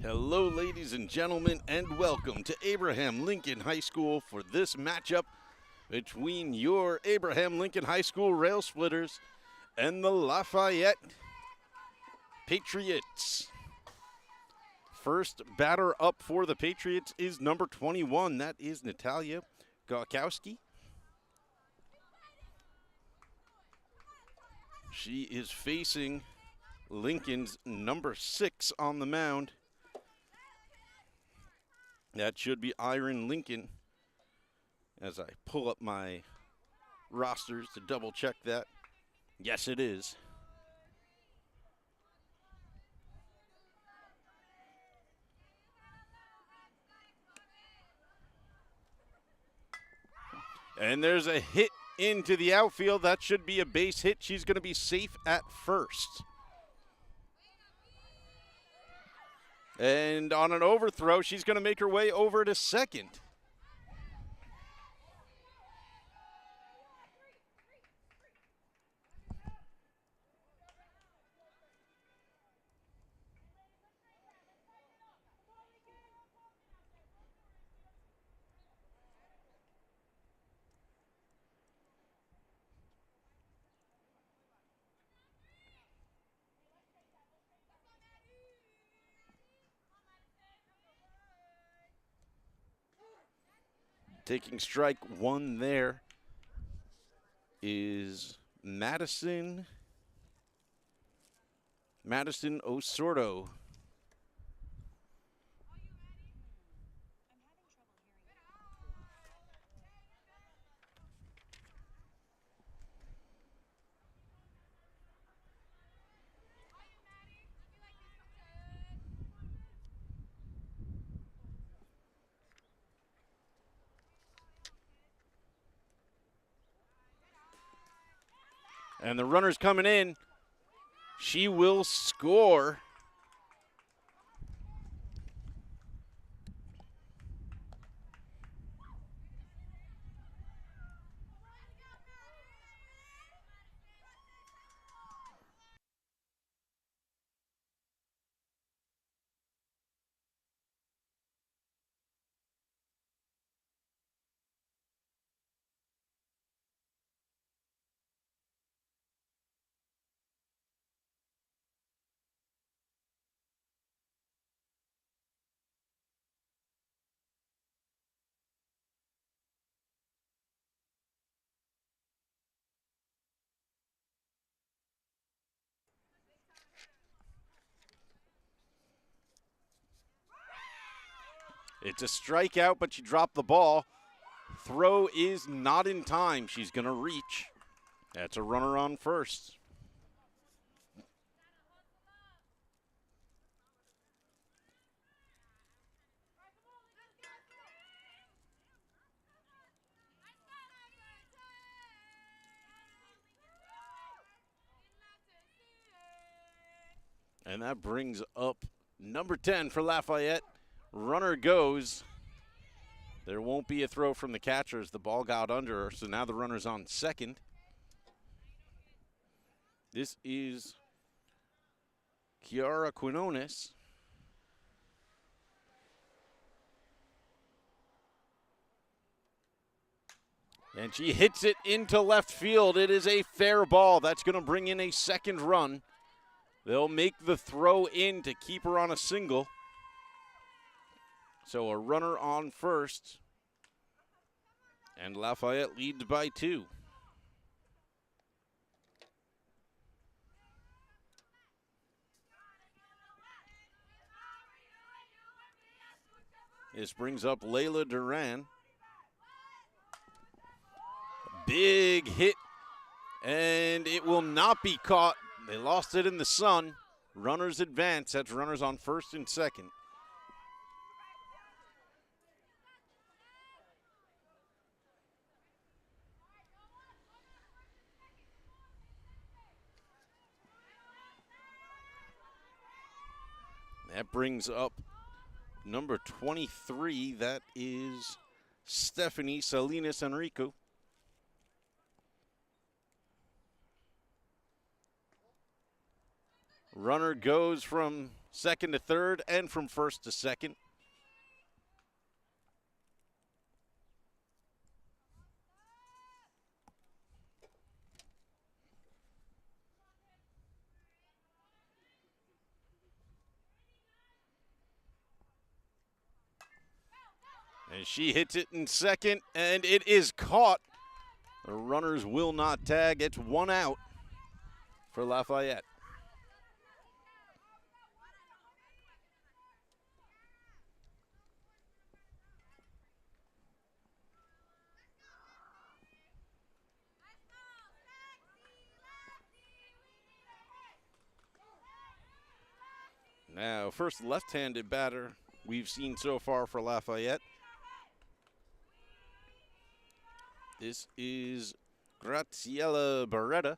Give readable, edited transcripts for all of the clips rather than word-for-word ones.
Hello, ladies and gentlemen, and welcome to Abraham Lincoln High School for this matchup between your Abraham Lincoln High School Railsplitters and the Lafayette Patriots. First batter up for the Patriots is number 21. That is Natalia Gawkowski. She is facing Lincoln's number 6 on the mound. That should be Iron Lincoln, as I pull up my rosters to double check that. Yes, it is. And there's a hit into the outfield. That should be a base hit. She's going to be safe at first. And on an overthrow, she's going to make her way over to second. Taking strike one there is Madison Osordo. And the runner's coming in. She will score. It's a strikeout, but she dropped the ball. Throw is not in time. She's going to reach. That's a runner on first. And that brings up number 10 for Lafayette. Runner goes. There won't be a throw from the catcher as the ball got under her, so now the runner's on second. This is Kiara Quinones. And she hits it into left field. It is a fair ball. That's going to bring in a second run. They'll make the throw in to keep her on a single. So a runner on first, and Lafayette leads by 2. This brings up Layla Duran. Big hit, and it will not be caught. They lost it in the sun. Runners advance. That's runners on first and second. That brings up number 23. That is Stephanie Salinas Enrico. Runner goes from second to third, and from first to second. And she hits it in second, and it is caught. The runners will not tag. It's 1 out for Lafayette. Now, first left-handed batter we've seen so far for Lafayette. This is Graciela Beretta.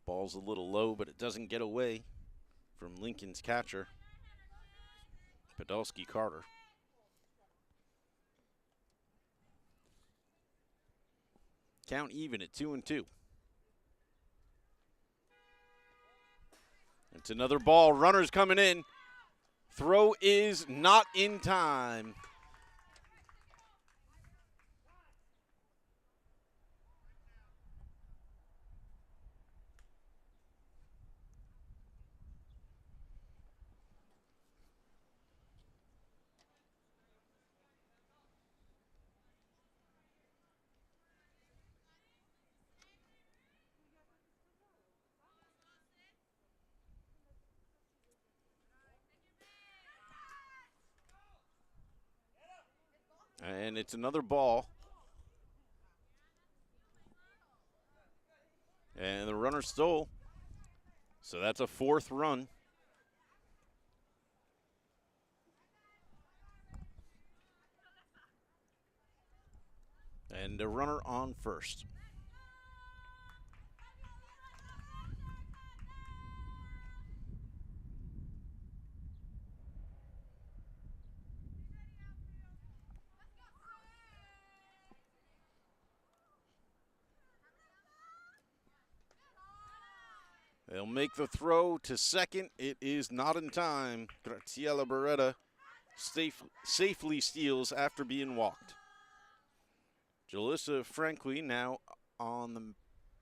Ball's a little low, but it doesn't get away from Lincoln's catcher, Podolsky Carter. Count even at 2-2. It's another ball. Runners coming in. Throw is not in time. And it's another ball. And the runner stole. So that's a 4th run. And a runner on first. They'll make the throw to second. It is not in time. Graciela Beretta safely steals after being walked. Jalissa Franklin now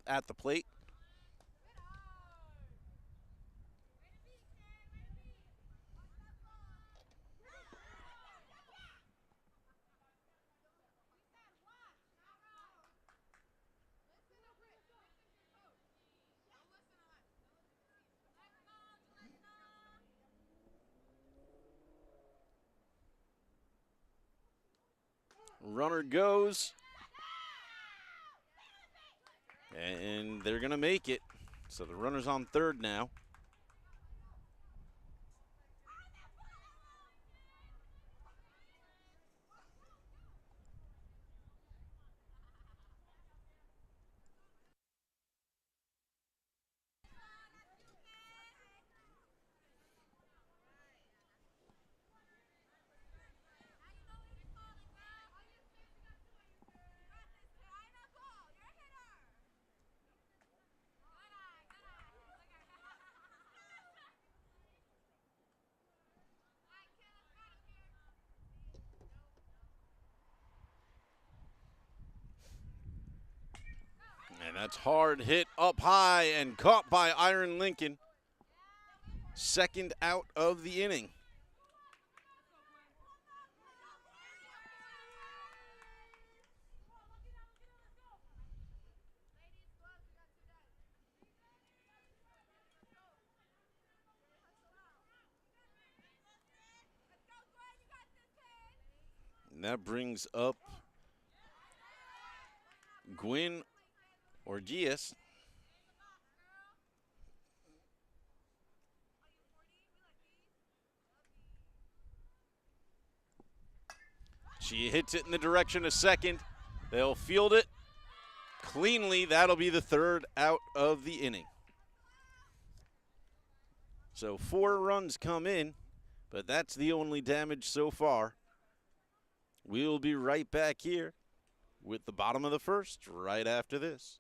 at the plate. Runner goes. And they're going to make it. So the runner's on third now. And that's hard hit up high and caught by Iron Lincoln. Second out of the inning. And that brings up Gwyn Orgias. She hits it in the direction of second. They'll field it cleanly. That'll be the third out of the inning. So 4 runs come in, but that's the only damage so far. We'll be right back here with the bottom of the first right after this.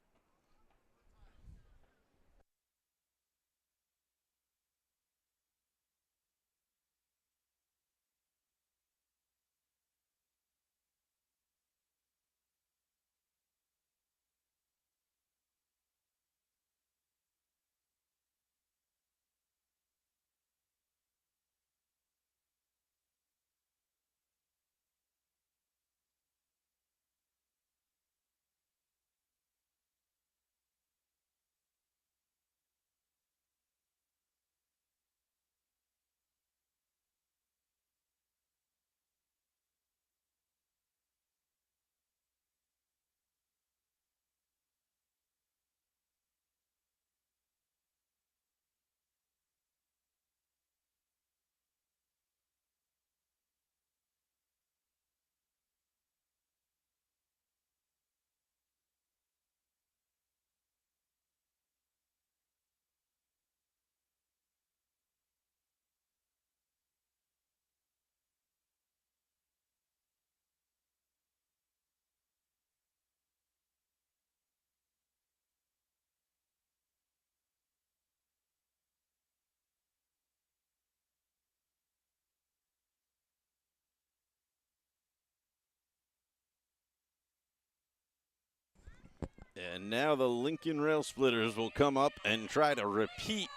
And now the Lincoln Railsplitters will come up and try to repeat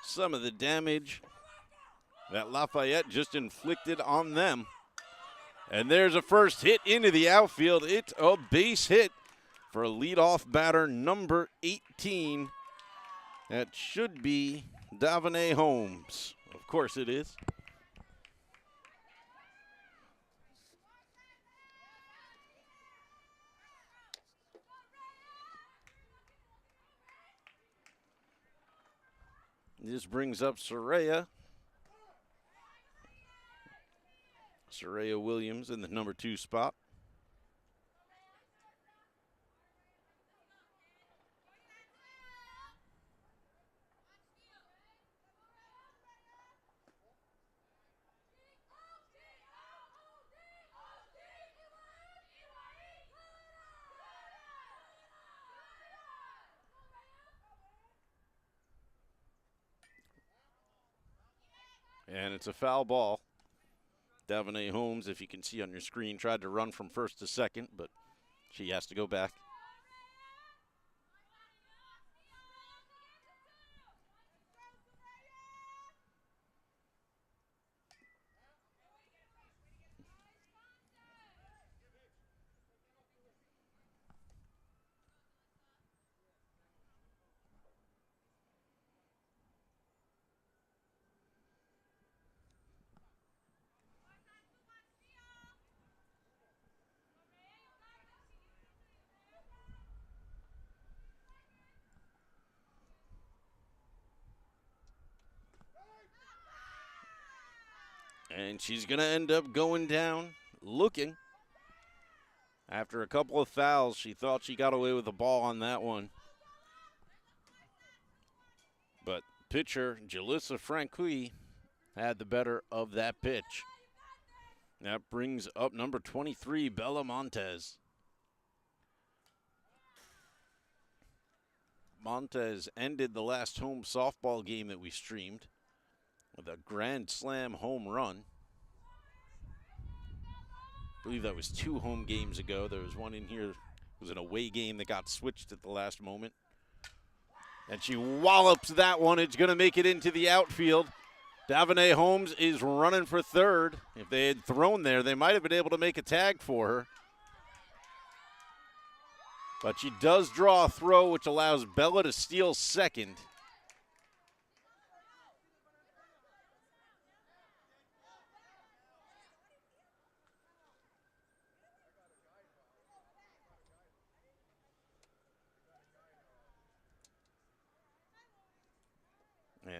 some of the damage that Lafayette just inflicted on them. And there's a first hit into the outfield. It's a base hit for a leadoff batter, number 18. That should be Davine Holmes. Of course it is. This brings up Soraya. Soraya Williams in the number 2 spot. And it's a foul ball. Davine Holmes, if you can see on your screen, tried to run from first to second, but she has to go back. And she's going to end up going down looking. After a couple of fouls, she thought she got away with the ball on that one. But pitcher Jalissa Franqui had the better of that pitch. That brings up number 23, Bella Montez. Montez ended the last home softball game that we streamed with a grand slam home run. I believe that was 2 home games ago. There was one in here. It was an away game that got switched at the last moment. And she wallops that one. It's going to make it into the outfield. Davine Holmes is running for third. If they had thrown there, they might have been able to make a tag for her. But she does draw a throw, which allows Bella to steal second.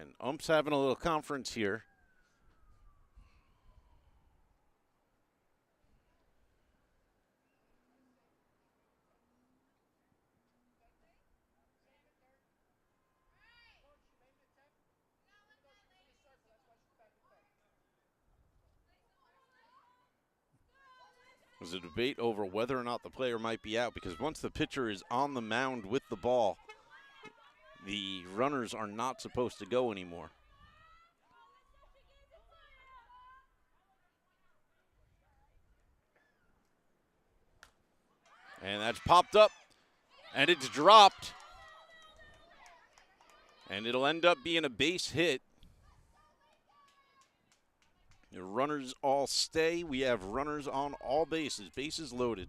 And ump's having a little conference here. There's a debate over whether or not the player might be out, because once the pitcher is on the mound with the ball, the runners are not supposed to go anymore. And that's popped up, and it's dropped. And it'll end up being a base hit. The runners all stay. We have runners on all bases. Bases loaded.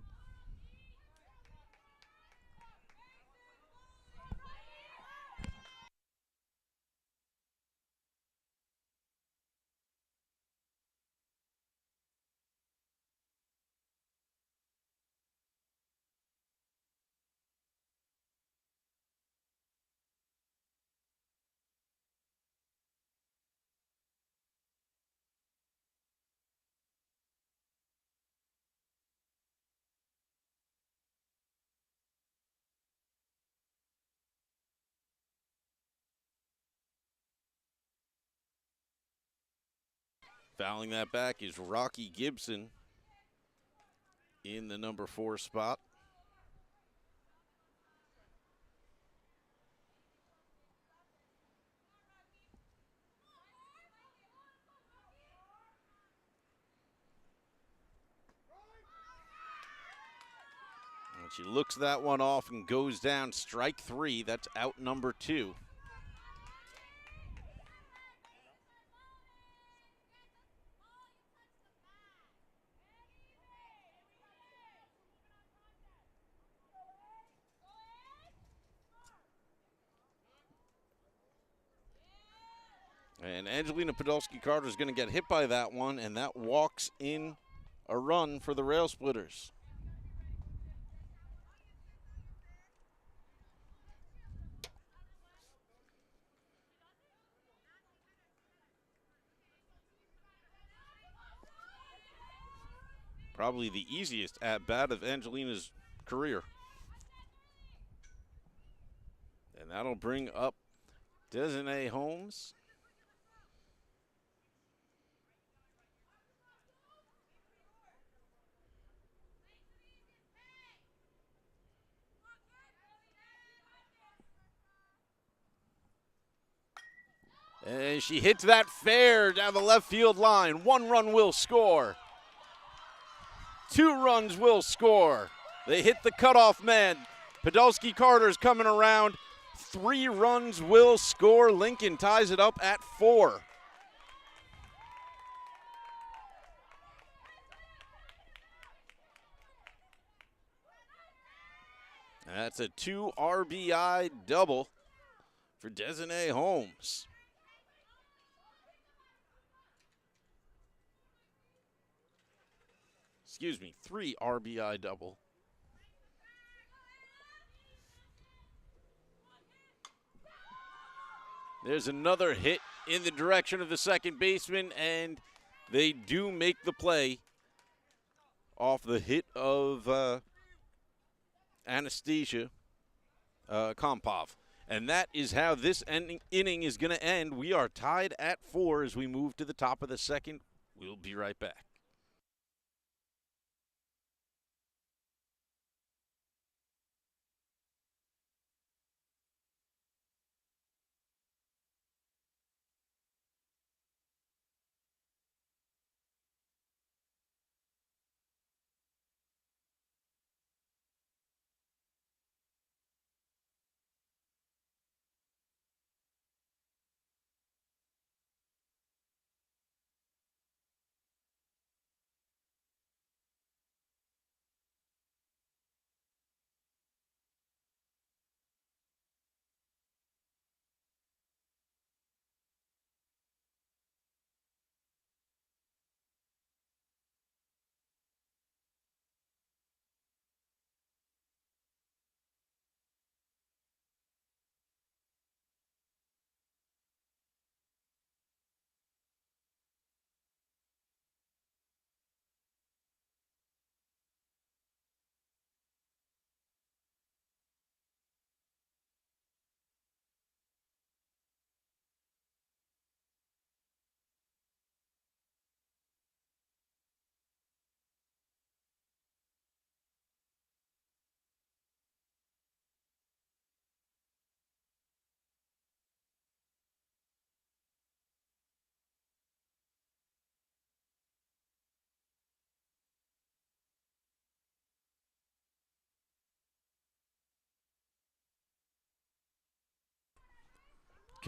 Fouling that back is Rocky Gibson in the number 4 spot. And she looks that one off and goes down. Strike 3. That's out number 2. And Angelina Podolsky-Carter is going to get hit by that one, and that walks in a run for the Railsplitters. Probably the easiest at-bat of Angelina's career. And that'll bring up Desiree Holmes. And she hits that fair down the left field line. 1 run will score. 2 runs will score. They hit the cutoff man. Podolsky-Carter's coming around. 3 runs will score. Lincoln ties it up at 4. That's a 2 RBI double for Desiree Holmes. Excuse me, 3 RBI double. There's another hit in the direction of the second baseman, and they do make the play off the hit of Anastasia Kompov. And that is how this inning is going to end. We are tied at 4 as we move to the top of the second. We'll be right back.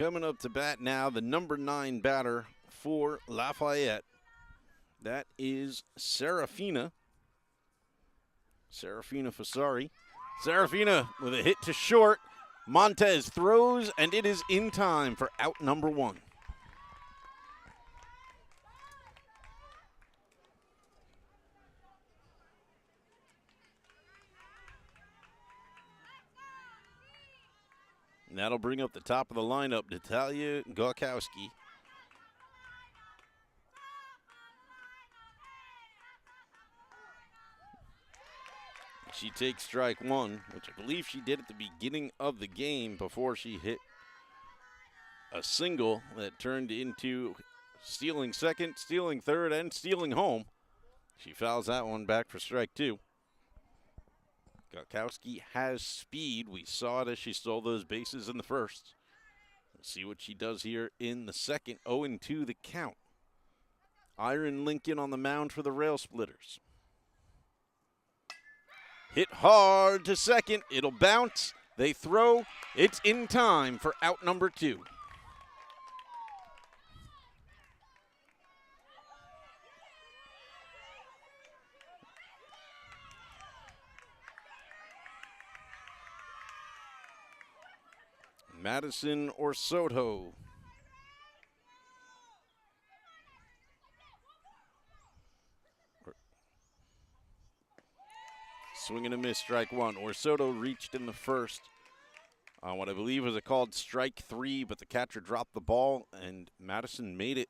Coming up to bat now, the number 9 batter for Lafayette. That is Serafina. Serafina Fasari. Serafina with a hit to short. Montez throws, and it is in time for out number 1. And that'll bring up the top of the lineup, Natalia Gorkowski. She takes strike 1, which I believe she did at the beginning of the game before she hit a single that turned into stealing second, stealing third, and stealing home. She fouls that one back for strike 2. Gorkowski has speed. We saw it as she stole those bases in the first. We'll see what she does here in the second. 0-2 the count. Iron Lincoln on the mound for the Railsplitters. Hit hard to second. It'll bounce. They throw. It's in time for out number 2. Madison or Soto. Swing and a miss, strike 1. Orsoto reached in the first on what I believe was a called strike 3, but the catcher dropped the ball, and Madison made it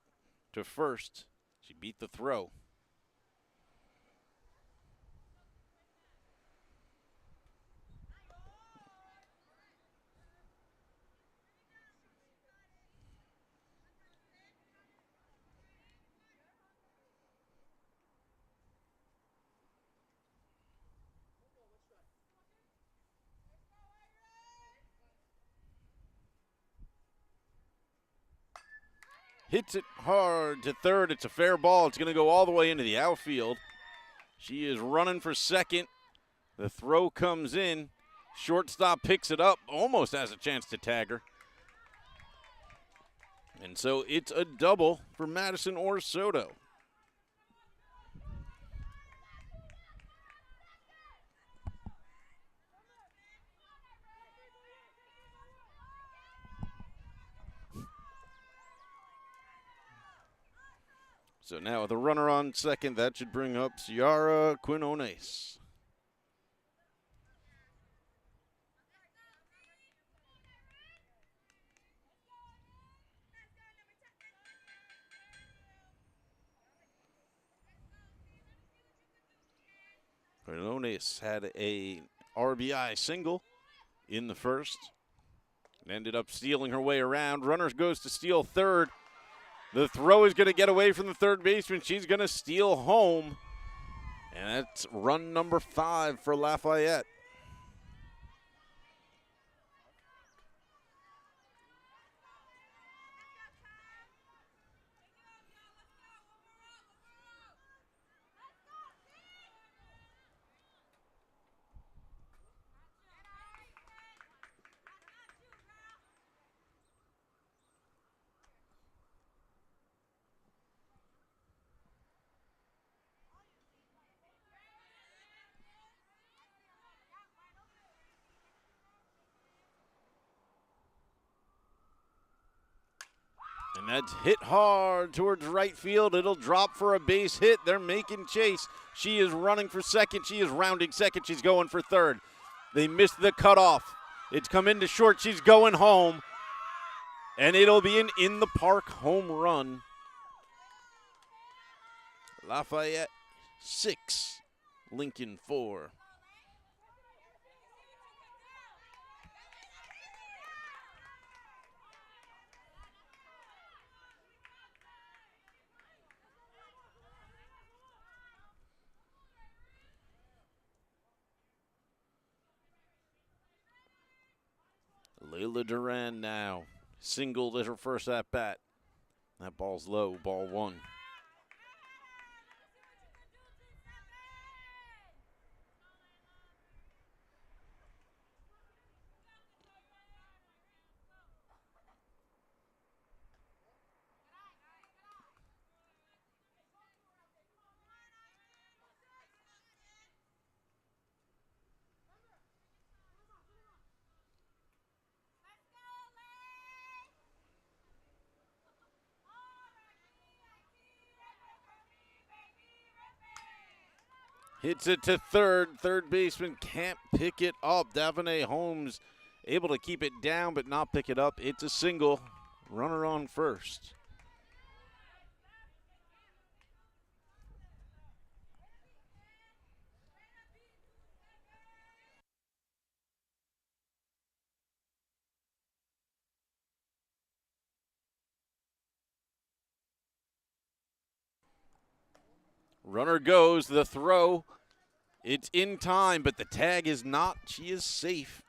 to first. She beat the throw. Hits it hard to third. It's a fair ball. It's going to go all the way into the outfield. She is running for second. The throw comes in. Shortstop picks it up. Almost has a chance to tag her. And so it's a double for Madison Orsoto. So now with a runner on second, that should bring up Ciara Quinones. Quinones had a RBI single in the first and ended up stealing her way around. Runner goes to steal third. The throw is going to get away from the third baseman. She's going to steal home. And that's run number 5 for Lafayette. And that's hit hard towards right field. It'll drop for a base hit. They're making chase. She is running for second. She is rounding second. She's going for third. They missed the cutoff. It's come into short. She's going home. And it'll be an in-the-park home run. Lafayette 6, Lincoln 4. Layla Duran now singled at her first at-bat. That ball's low, ball 1. Hits it to third. Third baseman can't pick it up. Davonay Holmes able to keep it down but not pick it up. It's a single. Runner on first. Runner goes. The throw. It's in time, but the tag is not. She is safe.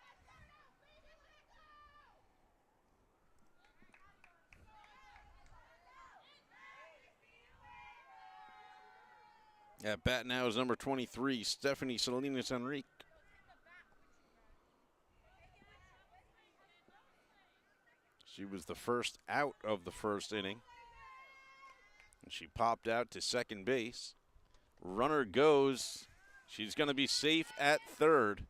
At bat now is number 23, Stephanie Salinas Enrique. She was the first out of the first inning. And she popped out to second base. Runner goes. She's going to be safe at third.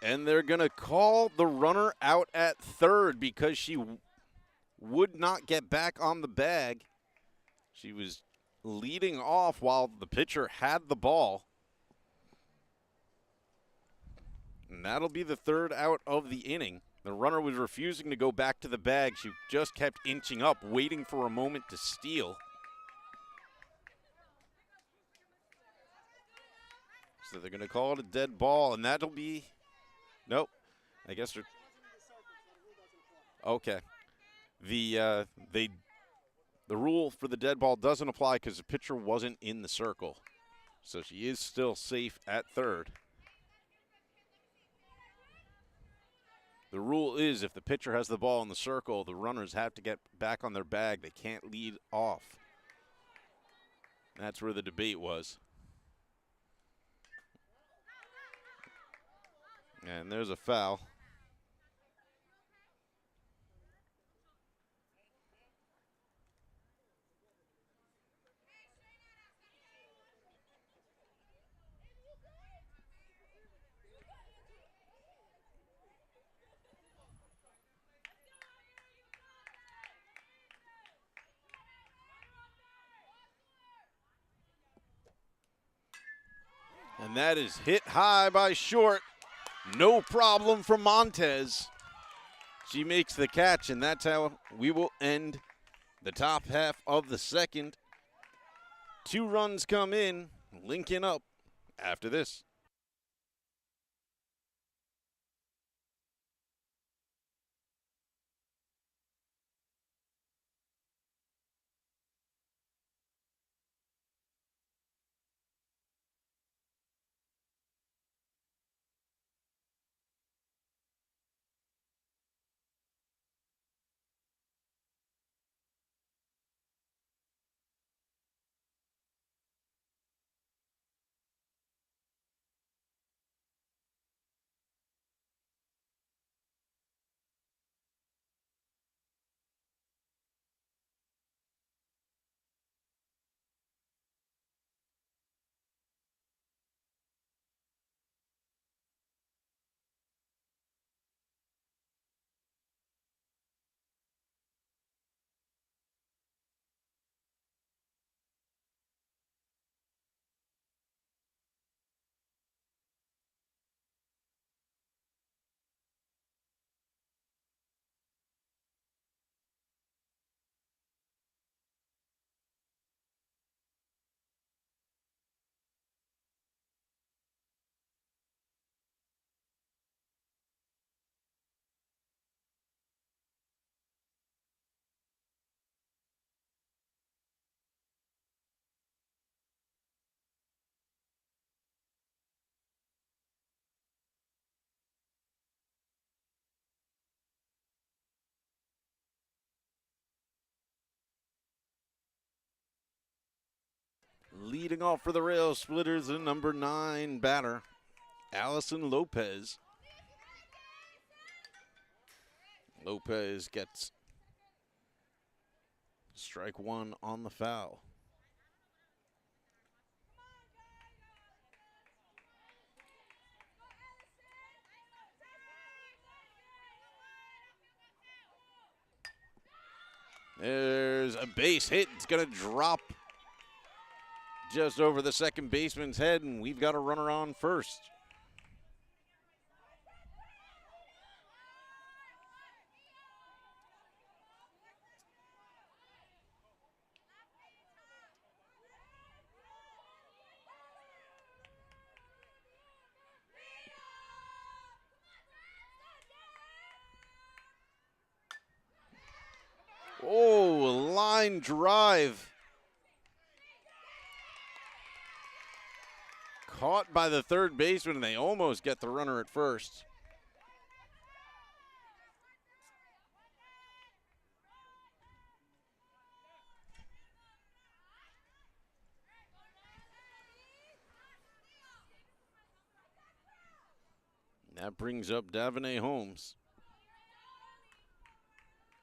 And they're going to call the runner out at third because she would not get back on the bag. She was leading off while the pitcher had the ball. And that'll be the third out of the inning. The runner was refusing to go back to the bag. She just kept inching up, waiting for a moment to steal. So they're going to call it a dead ball, and that'll be... Nope. I guess they're... Okay. The rule for the dead ball doesn't apply because the pitcher wasn't in the circle. So she is still safe at third. The rule is if the pitcher has the ball in the circle, the runners have to get back on their bag. They can't lead off. That's where the debate was. And there's a foul. And that is hit high by short. No problem from Montez. She makes the catch, and that's how we will end the top half of the second. 2 runs come in, Lincoln up after this. Leading off for the Railsplitters, the number 9 batter, Allison Lopez. Lopez gets strike 1 on the foul. There's a base hit. It's going to drop just over the second baseman's head, and we've got a runner on first. Oh, line drive. Caught by the third baseman, and they almost get the runner at first. That brings up Davenay Holmes.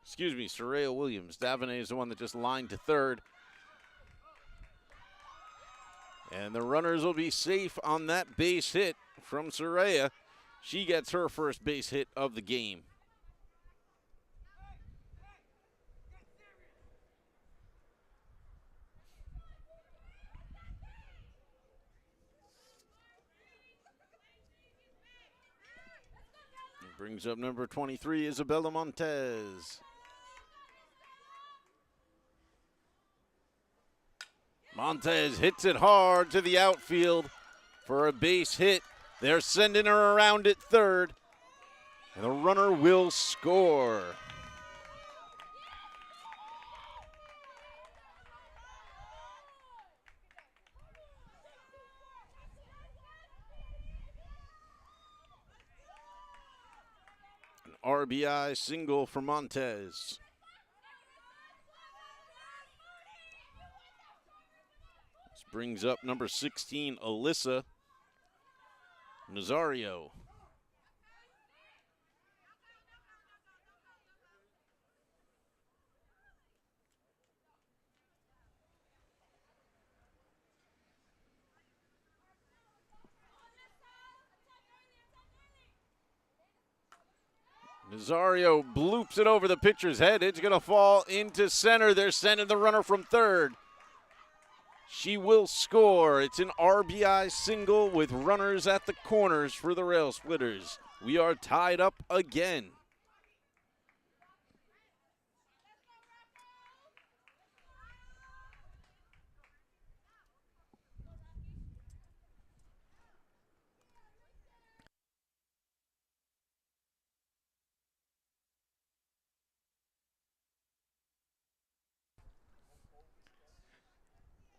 Excuse me, Soraya Williams. Davenay is the one that just lined to third. And the runners will be safe on that base hit from Soraya. She gets her first base hit of the game. Brings up number 23, Isabella Montez. Montez hits it hard to the outfield for a base hit. They're sending her around at third, and the runner will score. An RBI single for Montez. Brings up number 16, Alyssa Nazario. Nazario bloops it over the pitcher's head. It's going to fall into center. They're sending the runner from third. She will score. It's an RBI single with runners at the corners for the Railsplitters. We are tied up again.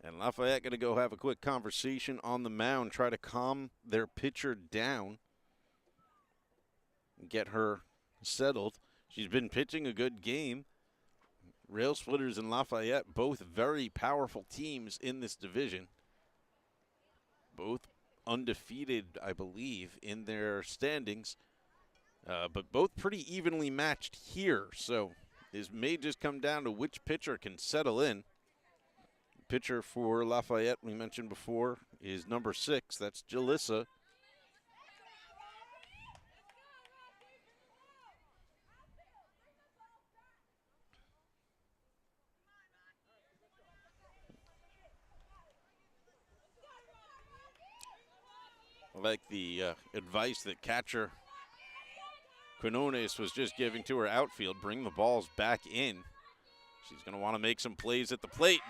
And Lafayette going to go have a quick conversation on the mound, try to calm their pitcher down, get her settled. She's been pitching a good game. Railsplitters and Lafayette, both very powerful teams in this division. Both undefeated, I believe, in their standings, but both pretty evenly matched here. So this may just come down to which pitcher can settle in. Pitcher for Lafayette, we mentioned before, is number 6. That's Jalissa. I like the advice that catcher Quinones was just giving to her outfield. Bring the balls back in. She's going to want to make some plays at the plate.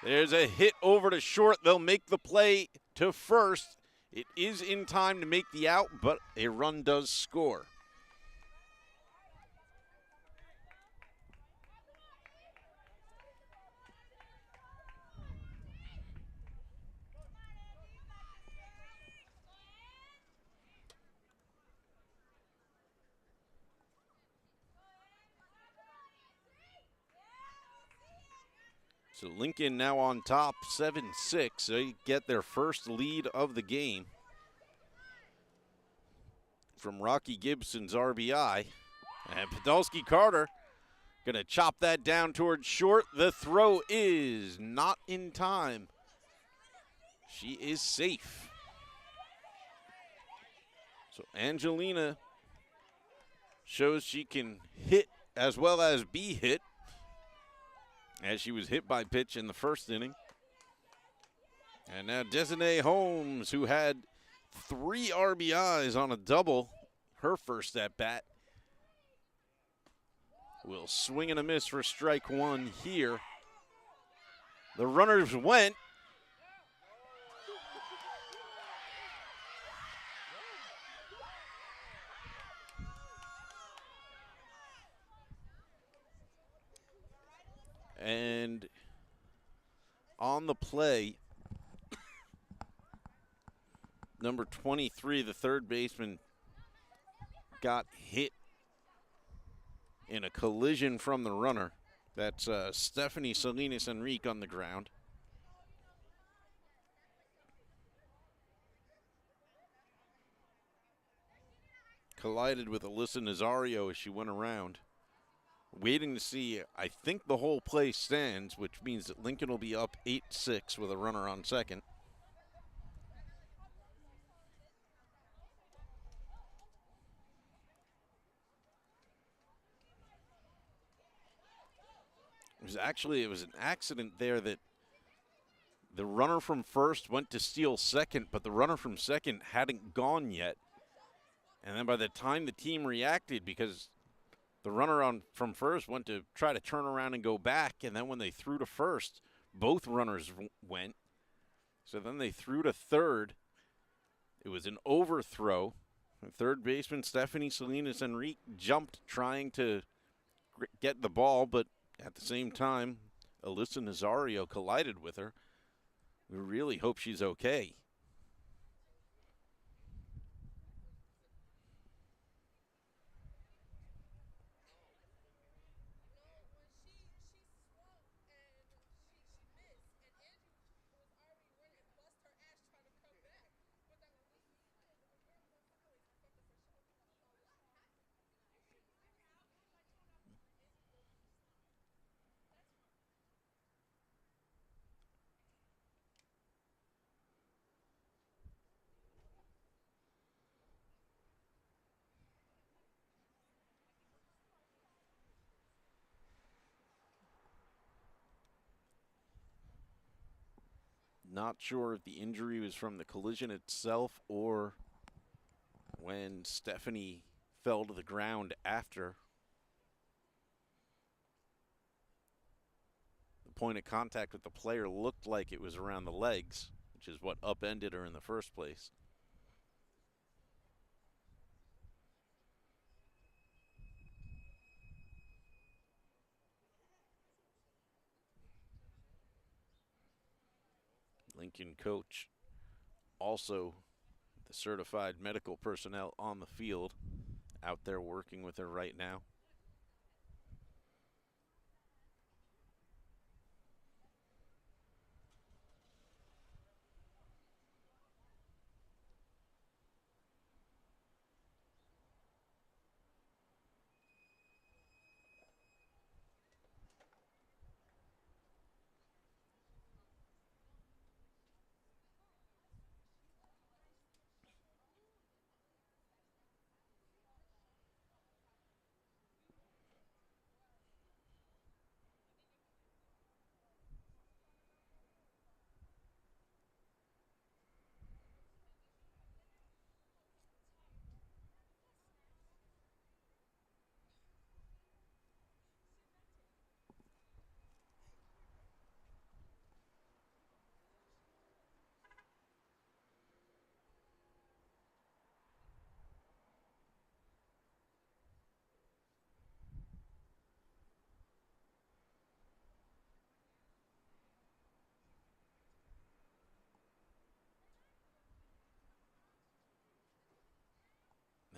There's a hit over to short. They'll make the play to first. It is in time to make the out, but a run does score. So Lincoln now on top, 7-6. They get their first lead of the game from Rocky Gibson's RBI. And Podolsky Carter going to chop that down towards short. The throw is not in time. She is safe. So Angelina shows she can hit as well as be hit, as she was hit by pitch in the first inning. And now Desiree Holmes, who had 3 RBIs on a double, her first at bat, will swing and a miss for strike 1 here. The runners went. And on the play, number 23, the third baseman, got hit in a collision from the runner. That's Stephanie Salinas Enrique on the ground. Collided with Alyssa Nazario as she went around. Waiting to see, I think the whole play stands, which means that Lincoln will be up 8-6 with a runner on second. It was an accident there that the runner from first went to steal second, but the runner from second hadn't gone yet. And then by the time the team reacted, because the runner from first went to try to turn around and go back, and then when they threw to first, both runners went. So then they threw to third. It was an overthrow. The third baseman, Stephanie Salinas Enrique, jumped trying to get the ball, but at the same time, Alyssa Nazario collided with her. We really hope she's okay. Not sure if the injury was from the collision itself or when Stephanie fell to the ground after. The point of contact with the player looked like it was around the legs, which is what upended her in the first place. Lincoln coach, also the certified medical personnel on the field, out there working with her right now.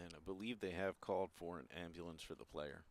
And I believe they have called for an ambulance for the player.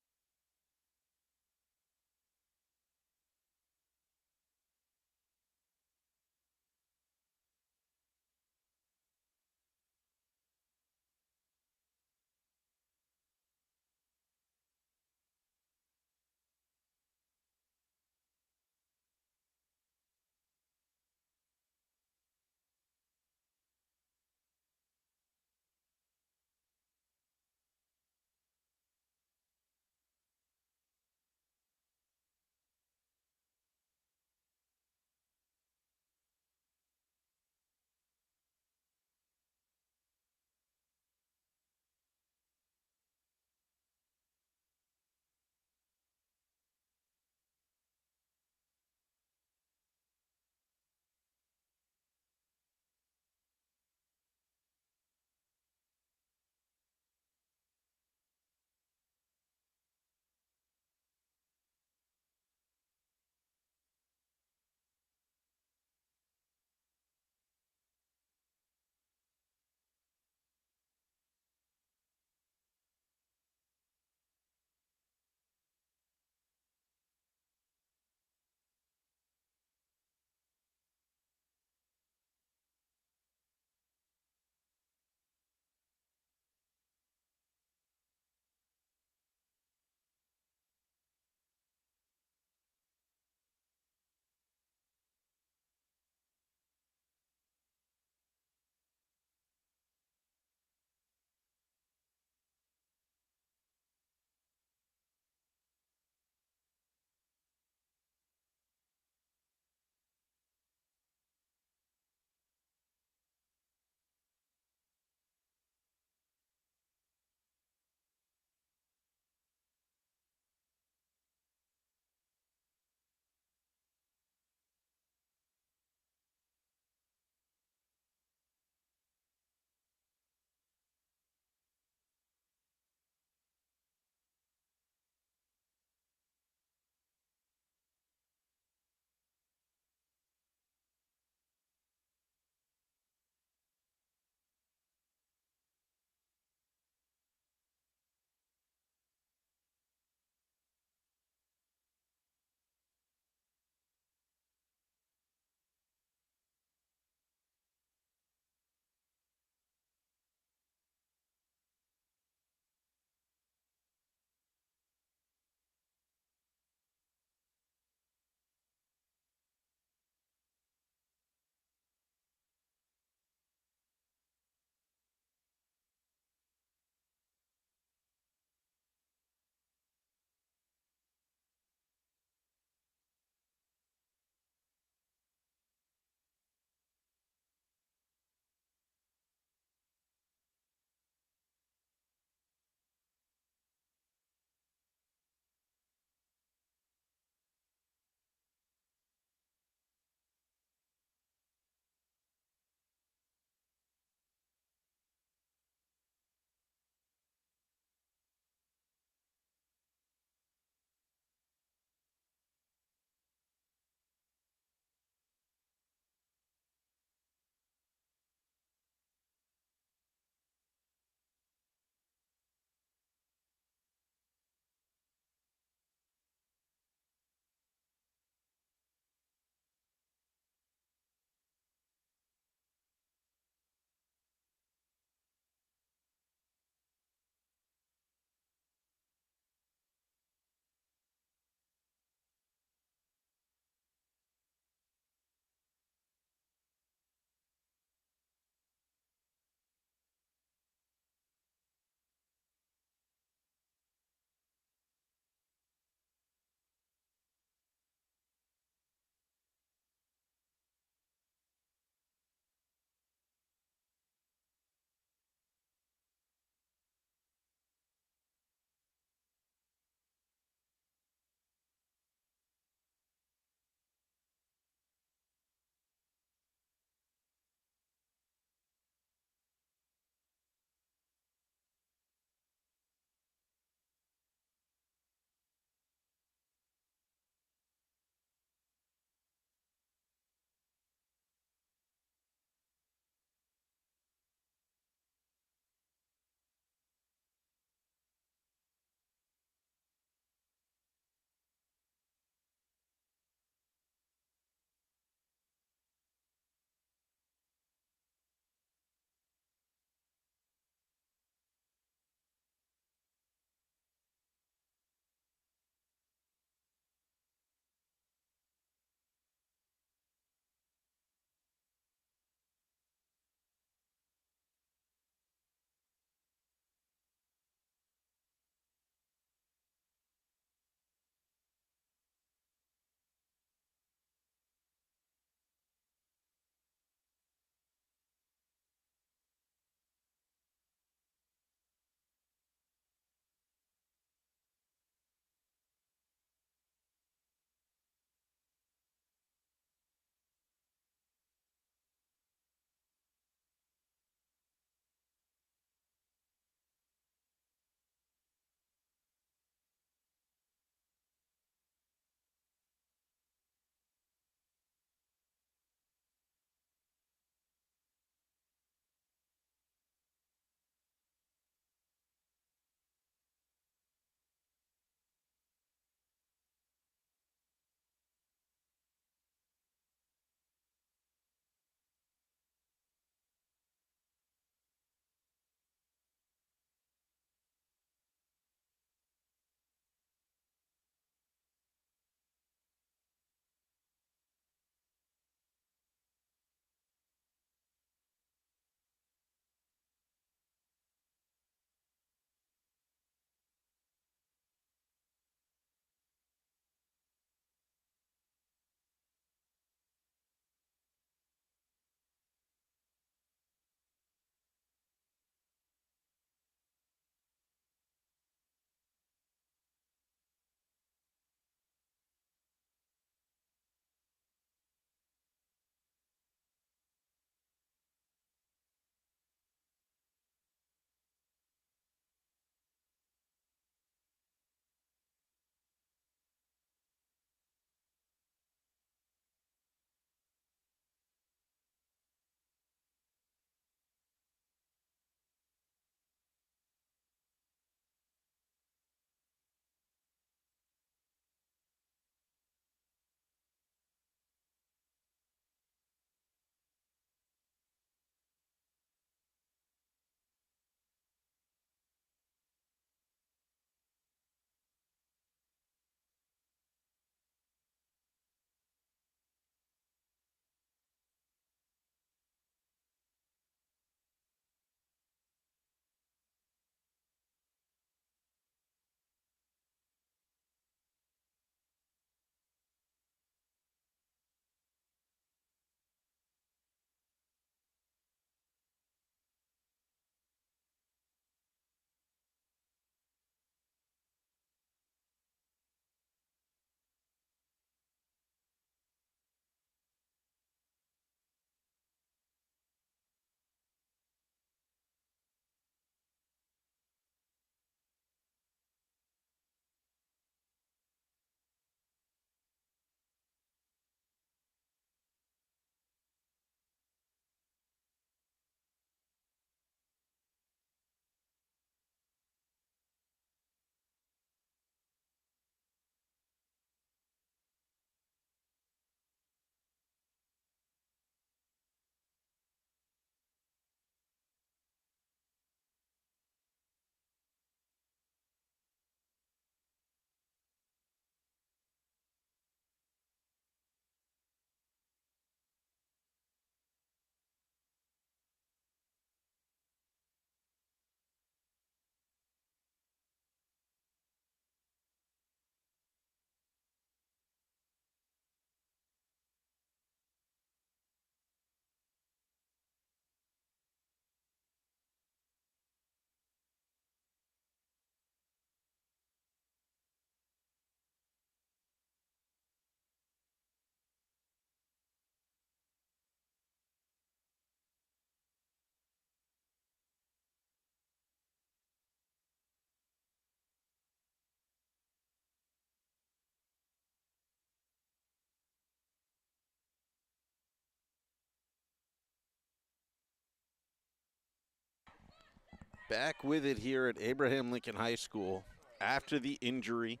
Back with it here at Abraham Lincoln High School. After the injury,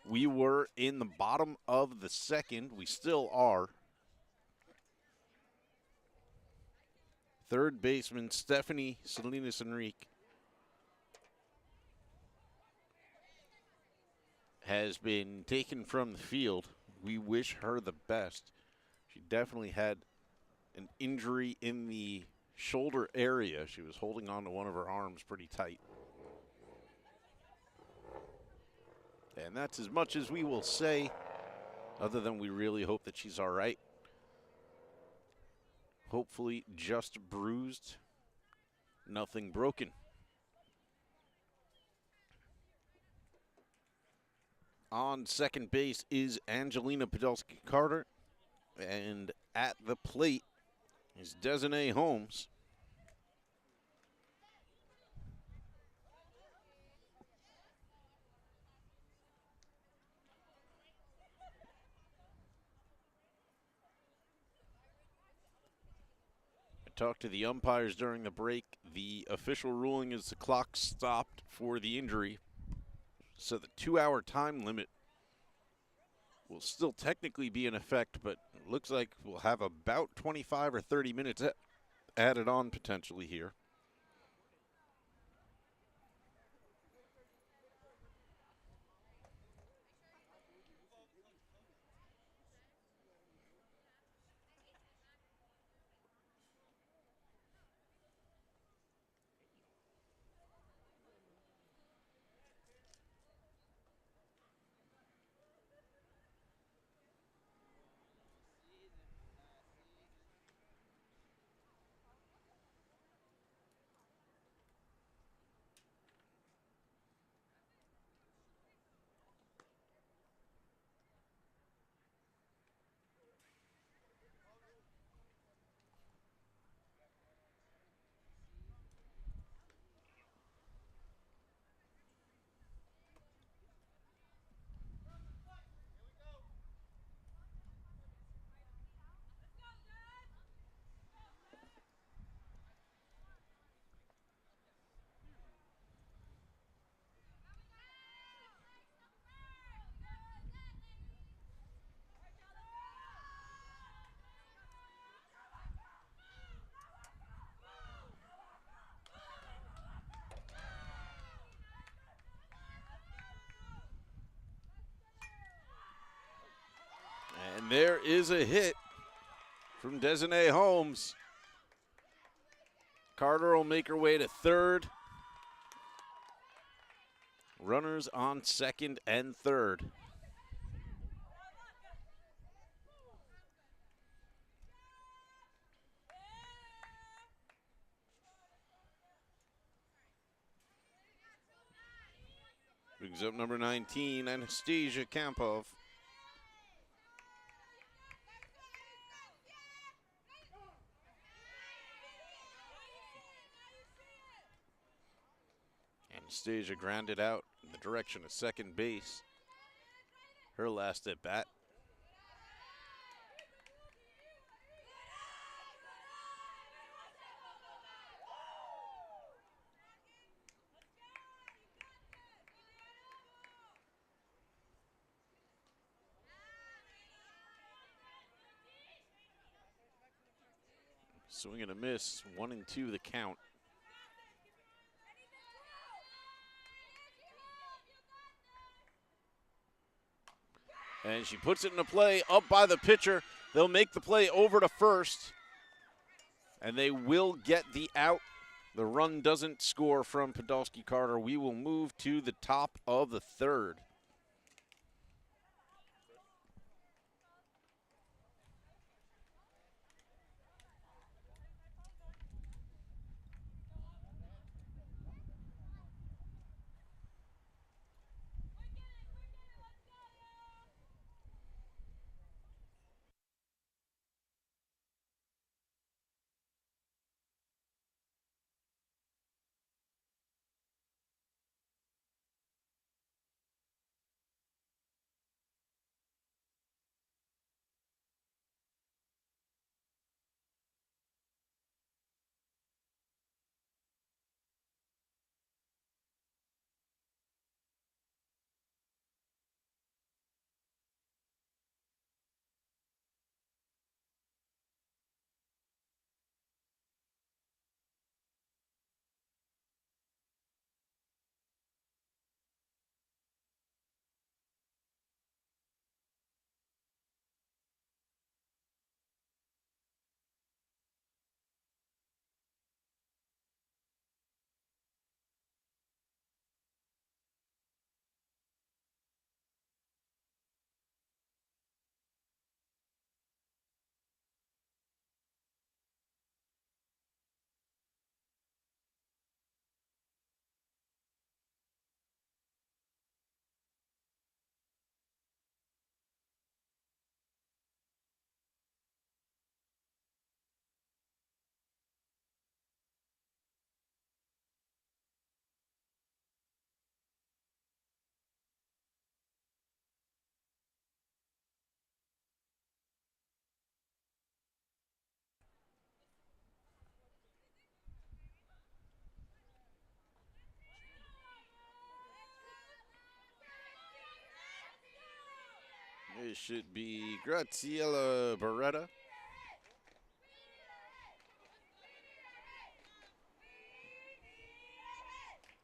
we were in the bottom of the second. We still are. Third baseman Stephanie Salinas Enrique has been taken from the field. We wish her the best. She definitely had an injury in the shoulder area. She was holding on to one of her arms pretty tight. And that's as much as we will say, other than we really hope that she's all right. Hopefully just bruised, nothing broken. On second base is Angelina Podolsky-Carter, and at the plate is Desiree Holmes. I talked to the umpires during the break. The official ruling is the clock stopped for the injury, so the 2-hour time limit will still technically be in effect, but it looks like we'll have about 25 or 30 minutes added on potentially here. And there is a hit from Desiree Holmes. Carter will make her way to third. Runners on second and third. Brings up number 19, Anastasia Kampov. Anastasia grounded out in the direction of second base. Her last at bat. Swing and a miss, 1-2 the count. And she puts it in a play up by the pitcher. They'll make the play over to first, and they will get the out. The run doesn't score from Podolsky-Carter. We will move to the top of the third. It should be Graziella Beretta.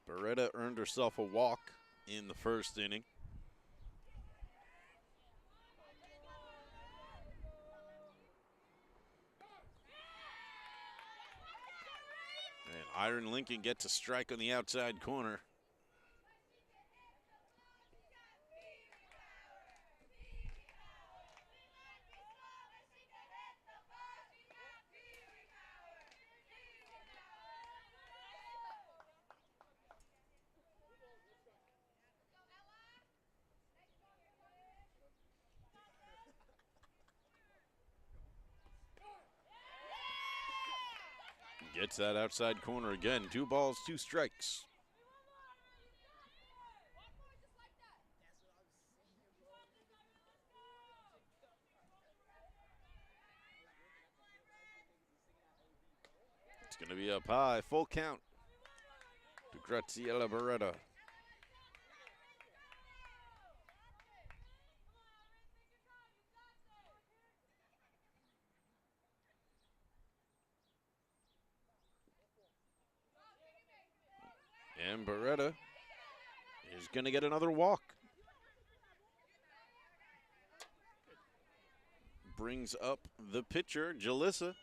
Beretta earned herself a walk in the first inning. And Iron Lincoln gets a strike on the outside corner. Gets that outside corner again. 2 balls, 2 strikes. It's going to be up high, full count to Graziella Beretta. And Beretta is going to get another walk. Brings up the pitcher, Jalissa.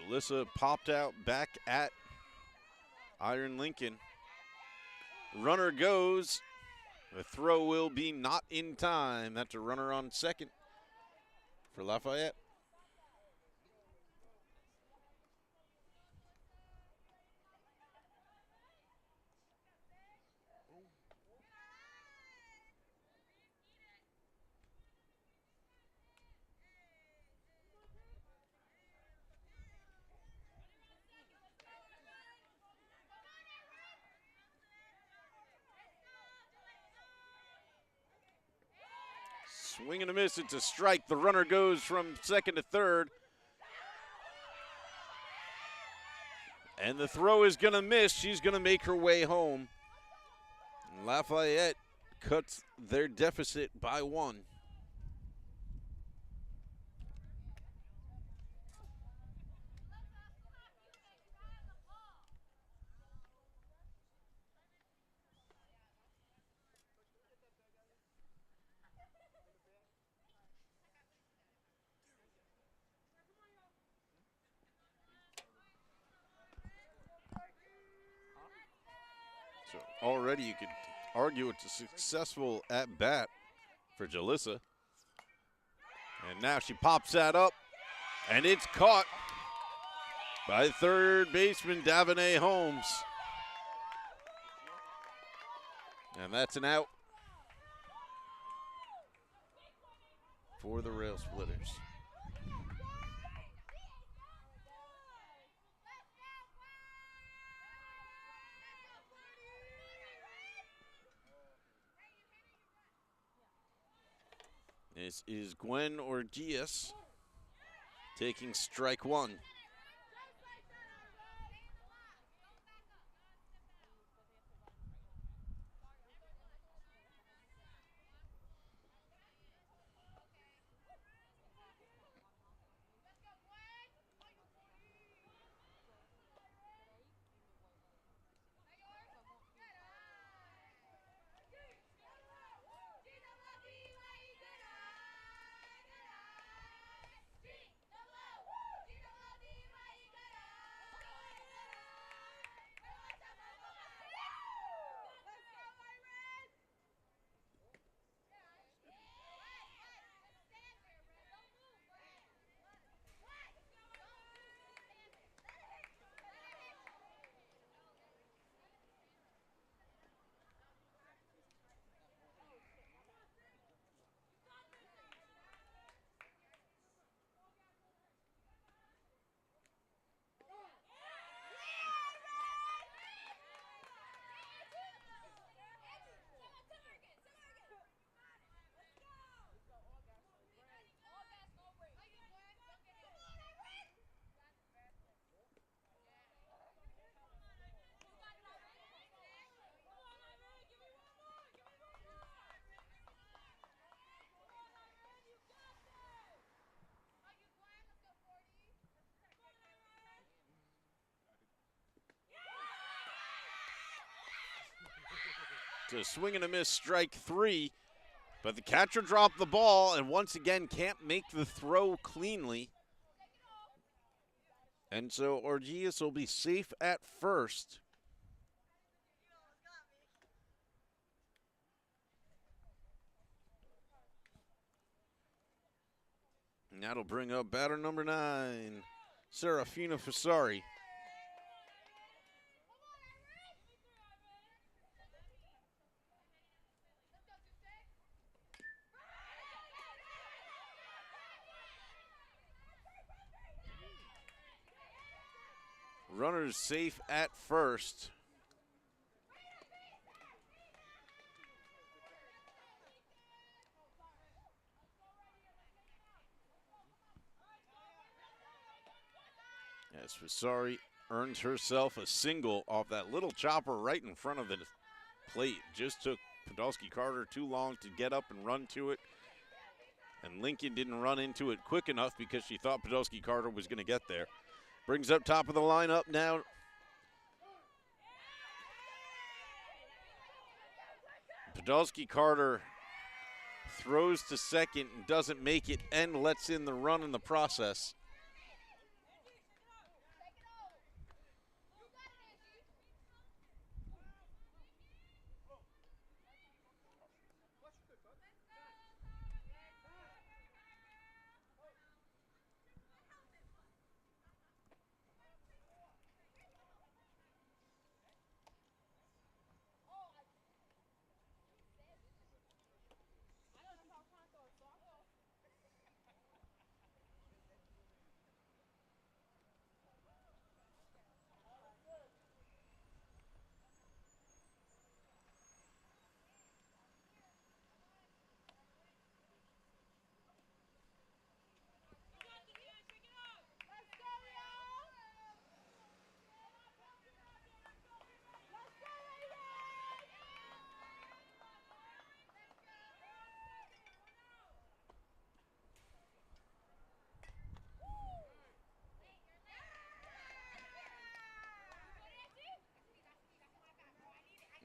Jalissa popped out back at Iron Lincoln. Runner goes. The throw will be not in time. That's a runner on second for Lafayette. Swing and a miss, it's a strike. The runner goes from second to third. And the throw is gonna miss. She's gonna make her way home. Lafayette cuts their deficit by 1. So already you could argue it's a successful at bat for Jalissa. And now she pops that up, and it's caught by third baseman Davonay Holmes. And that's an out for the Railsplitters. This is Gwen Orgias taking strike 1. to swing and a miss, strike 3. But the catcher dropped the ball and once again can't make the throw cleanly. And so Orgias will be safe at first. And that'll bring up batter number 9, Serafina Fasari. Runners safe at first. As Fasari earns herself a single off that little chopper right in front of the plate. Just took Podolsky Carter too long to get up and run to it. And Lincoln didn't run into it quick enough because she thought Podolsky Carter was going to get there. Brings up top of the lineup now. Podolsky Carter throws to second and doesn't make it and lets in the run in the process.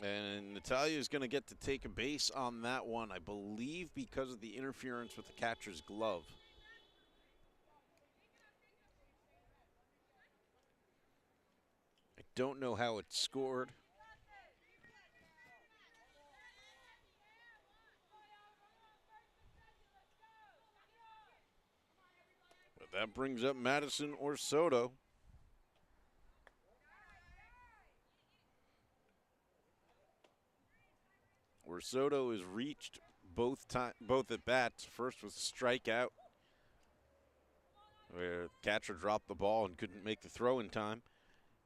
And Natalia is going to get to take a base on that one, I believe, because of the interference with the catcher's glove. I don't know how it scored. But that brings up Madison Orsoto. Orsoto has reached both at bats. First was a strikeout, where the catcher dropped the ball and couldn't make the throw in time.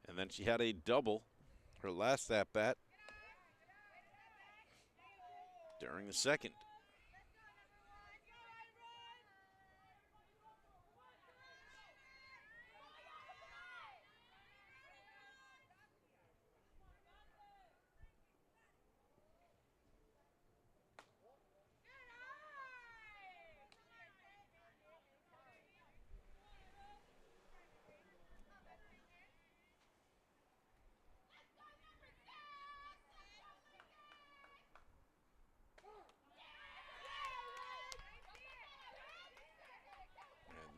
And then she had a double, her last at bat, during the second.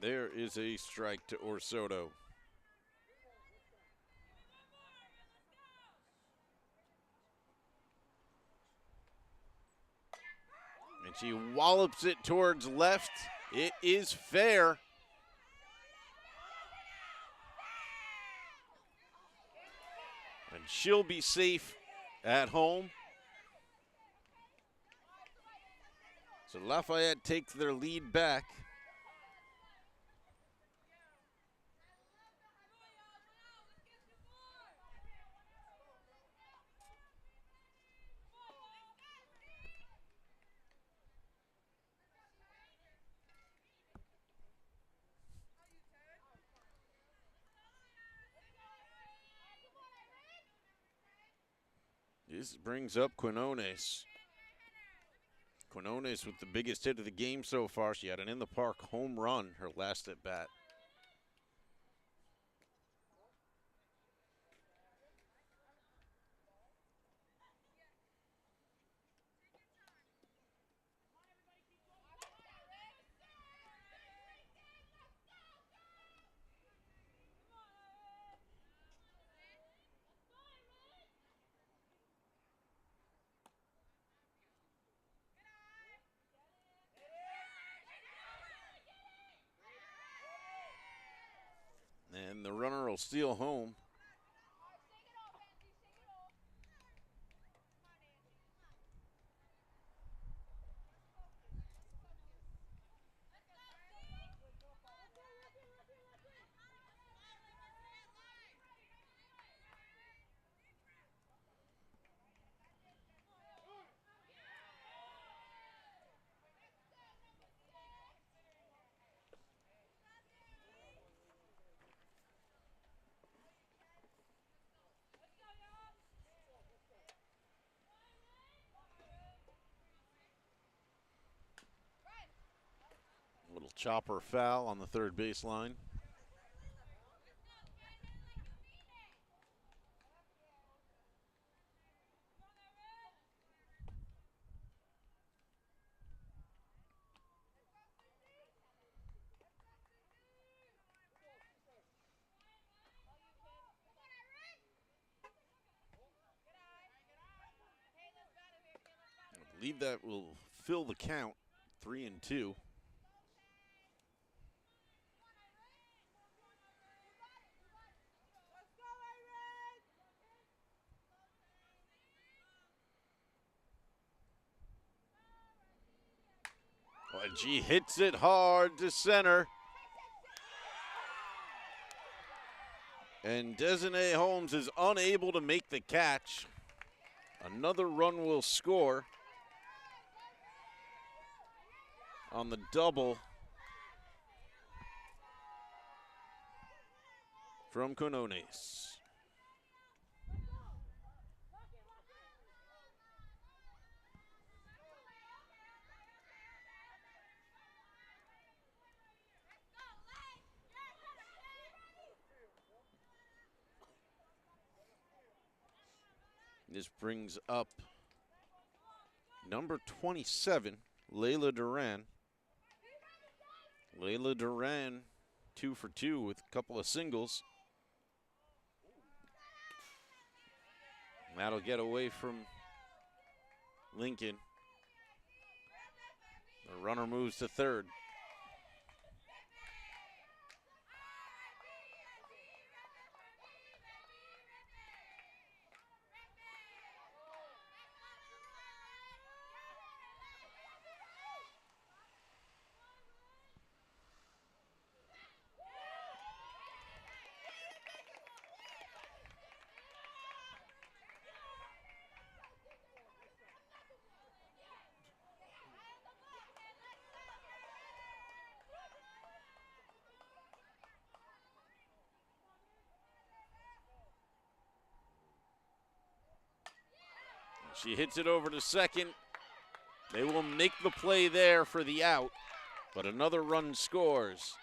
There is a strike to Orsoto. And she wallops it towards left. It is fair. And she'll be safe at home. So Lafayette takes their lead back. This brings up Quinones. Quinones with the biggest hit of the game so far. She had an in-the-park home run her last at bat. the runner will steal home. Little chopper foul on the third baseline. I believe that will fill the count, 3-2. Oh, and she hits it hard to center. And Desiree Holmes is unable to make the catch. Another run will score on the double from Quinones. This brings up number 27, Layla Duran. Layla Duran, 2 for 2 with a couple of singles. That'll get away from Lincoln. The runner moves to third. She hits it over to second. They will make the play there for the out, but another run scores.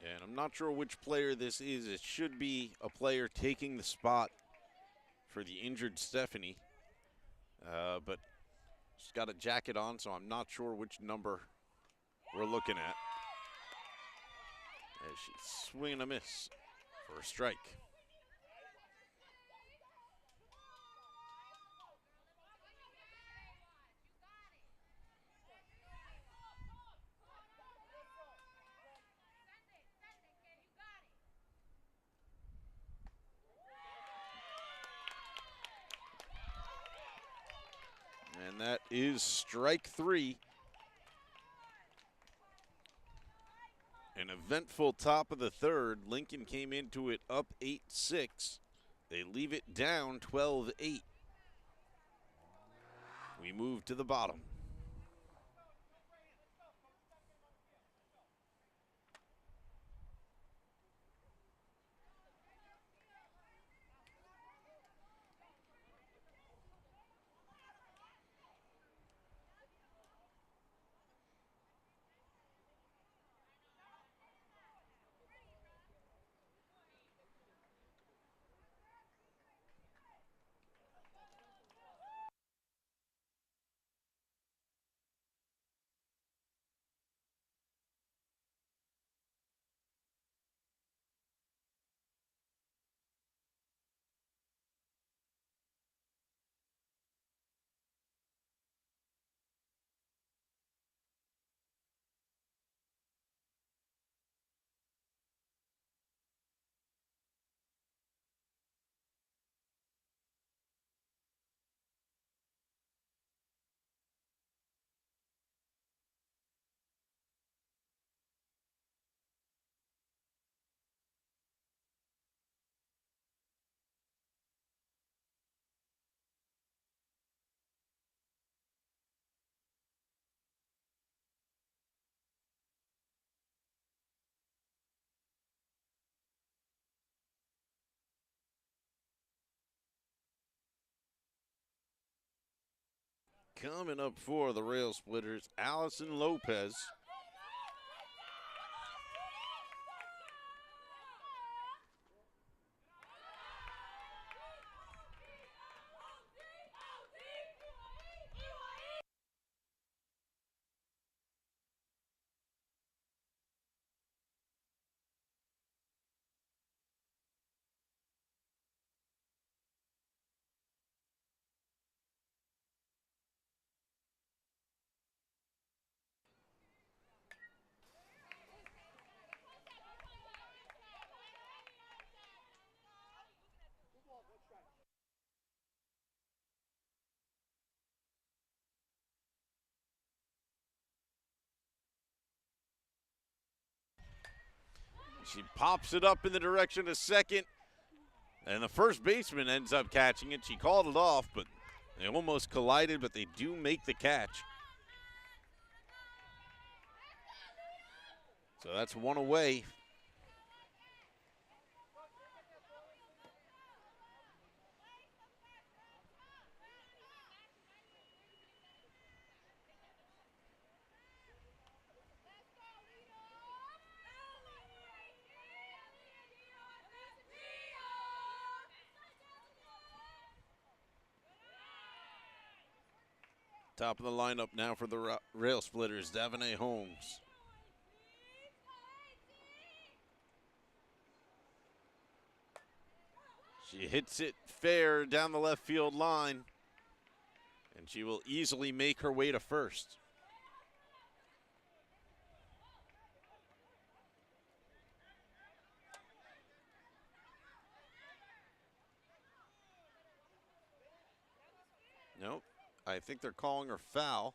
And I'm not sure which player this is. It should be a player taking the spot for the injured Stephanie. But she's got a jacket on, so I'm not sure which number we're looking at. As she's swinging a miss for a strike. And that is strike three. An eventful top of the third. Lincoln came into it up 8-6. They leave it down 12-8. We move to the bottom. coming up for the Railsplitters, Allison Lopez. She pops it up in the direction of second, and the first baseman ends up catching it. She called it off, but they almost collided, but they do make the catch. So that's one away. Top of the lineup now for the Railsplitters, Davonay Holmes. She hits it fair down the left field line, and she will easily make her way to first. Nope, I think they're calling her foul.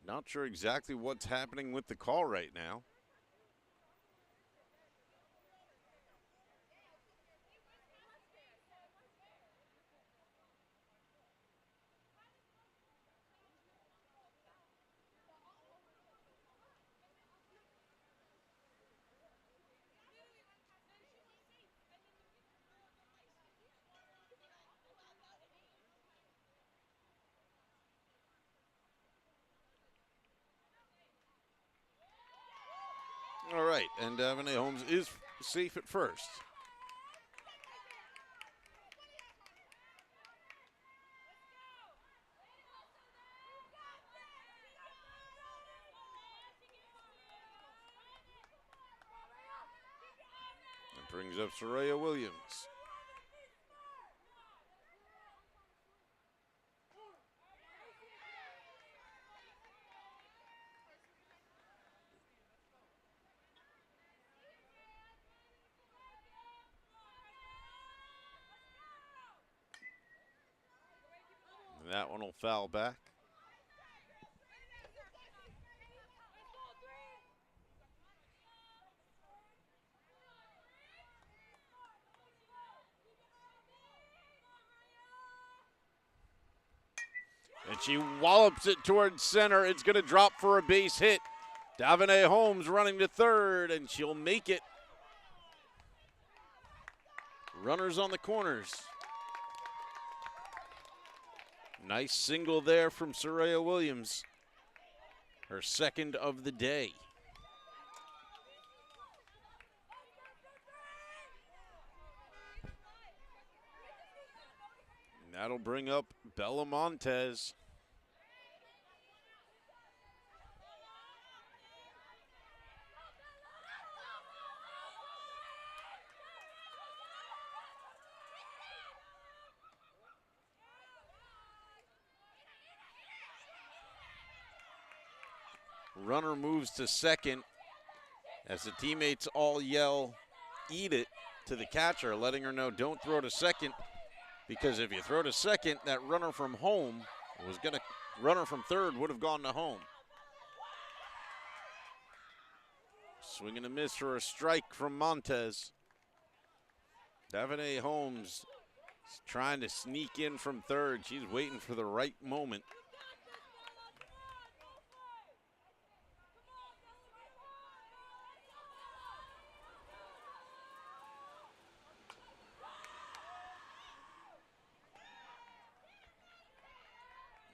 Not sure exactly what's happening with the call right now. All right, and Davonay Holmes is safe at first. And brings up Soraya Williams. And that one will foul back. And she wallops it towards center. It's going to drop for a base hit. Davonay Holmes running to third, and she'll make it. Runners on the corners. Nice single there from Soraya Williams. Her second of the day. And that'll bring up Bella Montez. Runner moves to second as the teammates all yell, "Eat it," to the catcher, letting her know don't throw to second. Because if you throw to second, that runner from home was going to, runner from third would have gone to home. Swing and a miss for a strike from Montez. Davide Holmes is trying to sneak in from third. She's waiting for the right moment.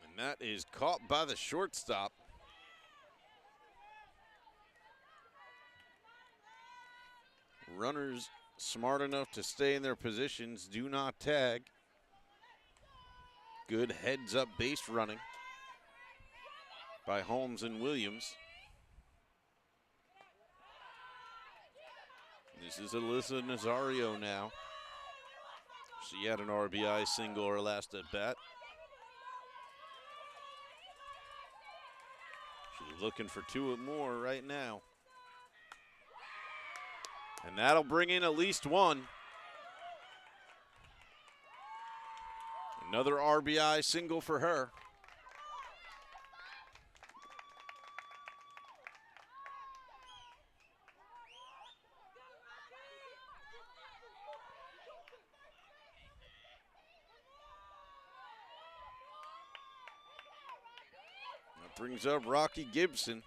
And that is caught by the shortstop. Runners smart enough to stay in their positions, do not tag. Good heads-up base running by Holmes and Williams. This is Alyssa Nazario now. She had an RBI single her last at bat. She's looking for two more right now. And that'll bring in at least one. Another RBI single for her. That brings up Rocky Gibson,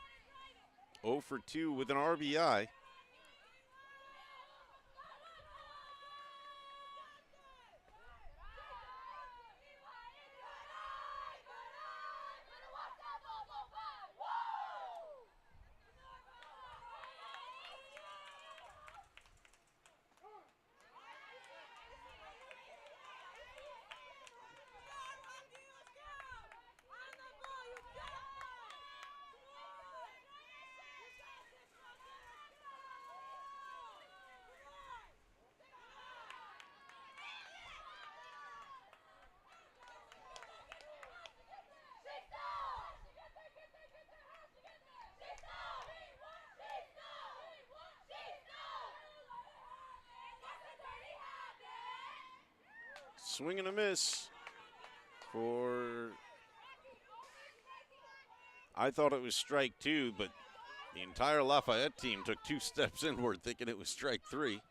0 for 2 with an RBI. Swing and a miss for, I thought it was strike two, but the entire Lafayette team took 2 steps inward thinking it was strike 3.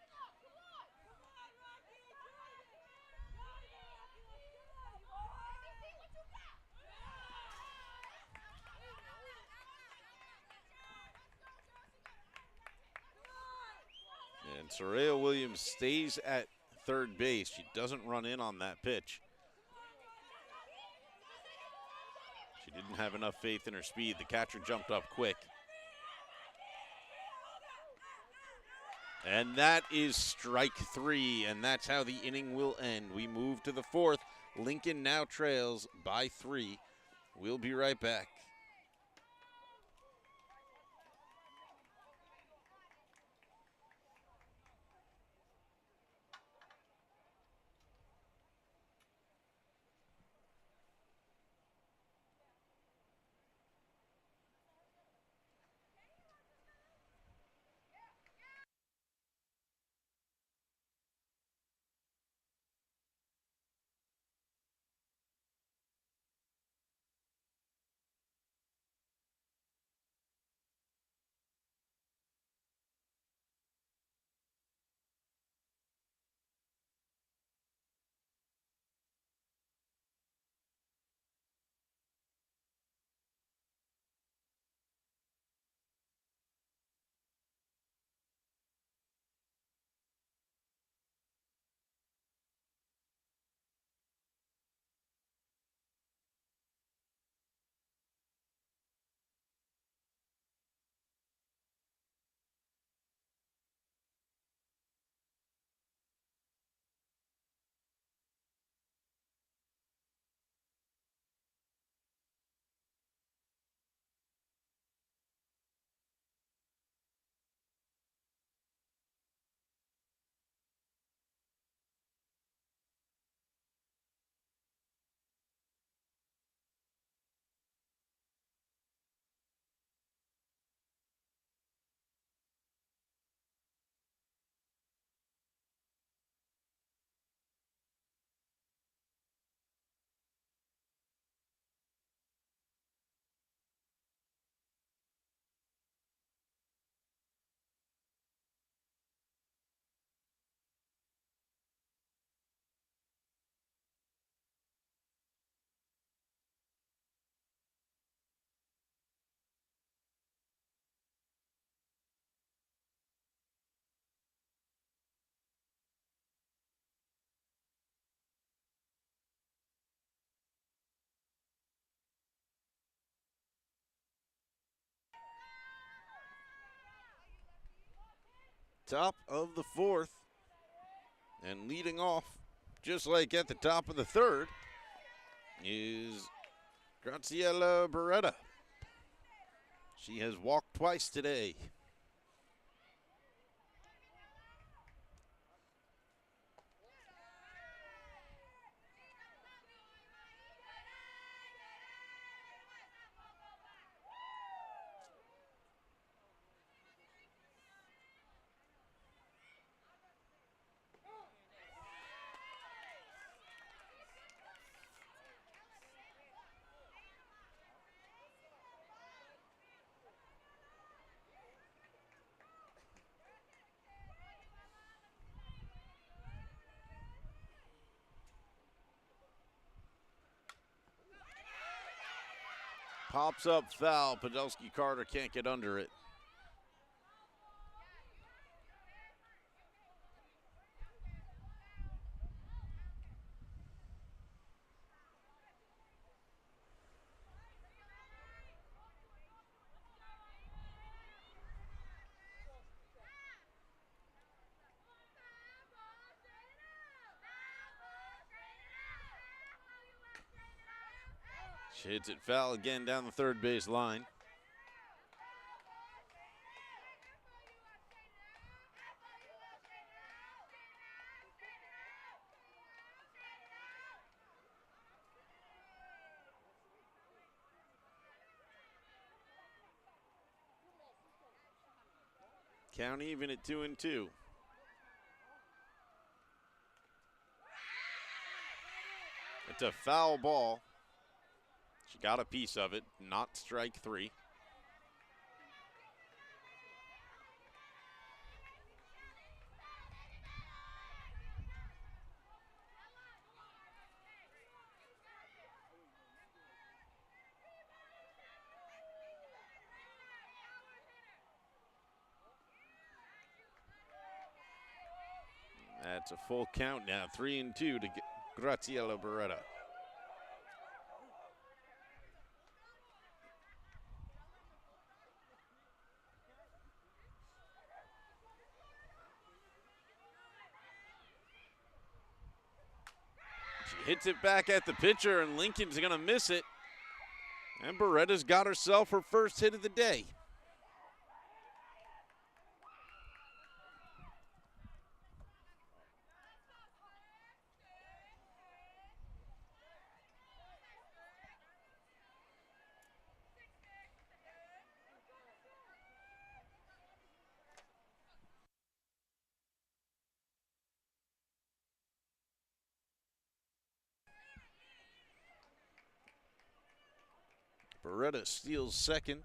And Soraya Williams stays at third base. She doesn't run in on that pitch. She didn't have enough faith in her speed. The catcher jumped up quick. And that is strike 3, and that's how the inning will end. We move to the 4th. Lincoln now trails by 3. We'll be right back. Top of the fourth. And leading off, just like at the top of the third, is Graciela Beretta. She has walked twice today. Pops up foul. Podolski Carter can't get under it. She hits it foul again down the third base line. Count even at 2-2. It's a foul ball. She got a piece of it, not strike three. That's a full count now, 3-2 to Graciela Beretta. She hits it back at the pitcher, and Lincoln's going to miss it. And Beretta's got herself her first hit of the day. Beretta steals second.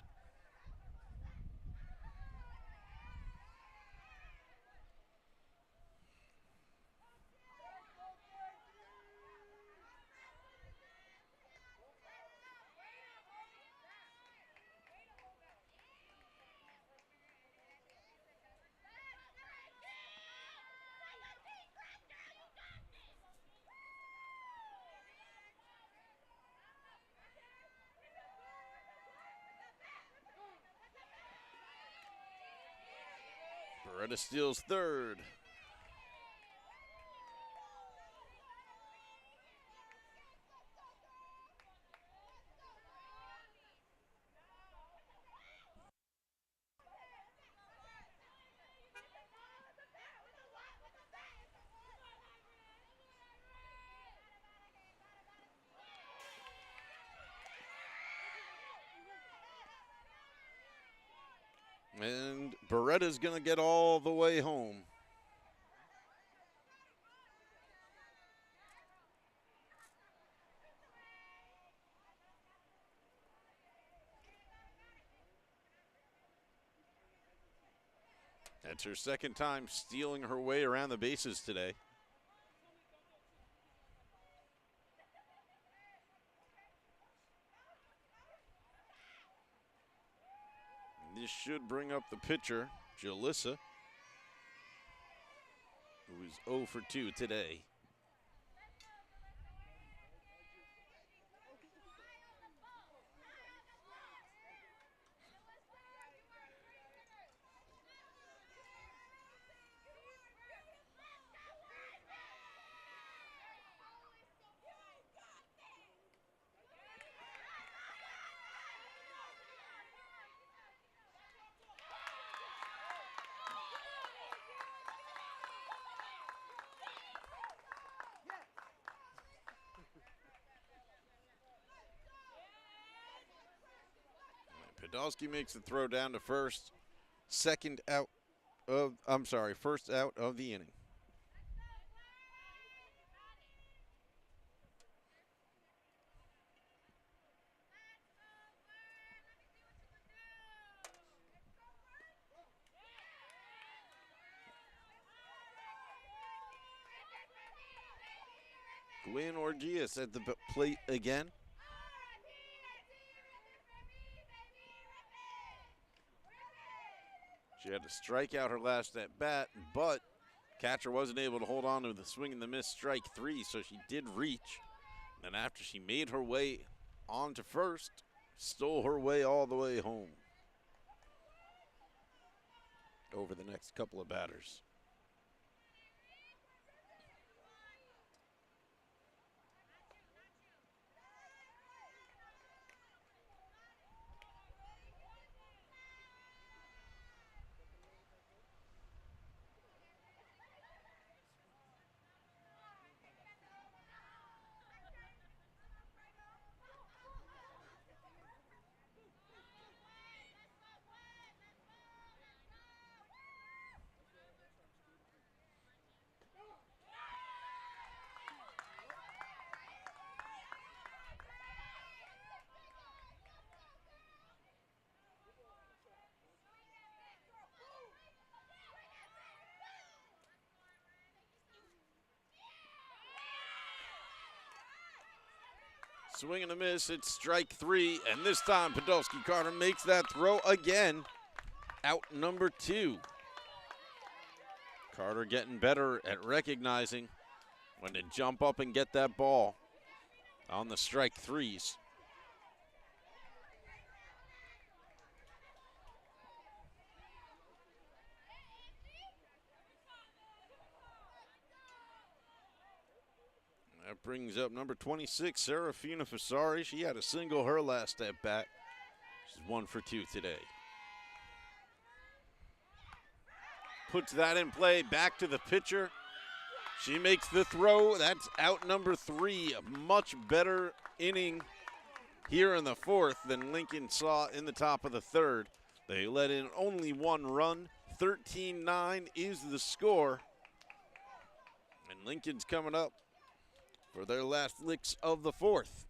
Beretta steals third. And Beretta's going to get all the way home. That's her second time stealing her way around the bases today. This should bring up the pitcher, Jalissa, who is 0 for 2 today. Podolsky makes the throw down to first. First out of the inning. Gwen Orgias at the plate again. She had to strike out her last at bat, but catcher wasn't able to hold on to the swing and the miss strike 3, so she did reach. And after she made her way on to first, stole her way all the way home over the next couple of batters. Swing and a miss, it's strike 3, and this time Podolsky Carter makes that throw again. Out number 2. Carter getting better at recognizing when to jump up and get that ball on the strike 3s. That brings up number 26, Serafina Fasari. She had a single her last at bat. She's 1 for 2 today. Puts that in play, back to the pitcher. She makes the throw. That's out number 3. A much better inning here in the 4th than Lincoln saw in the top of the 3rd. They let in only 1 run. 13-9 is the score. And Lincoln's coming up for their last licks of the 4th.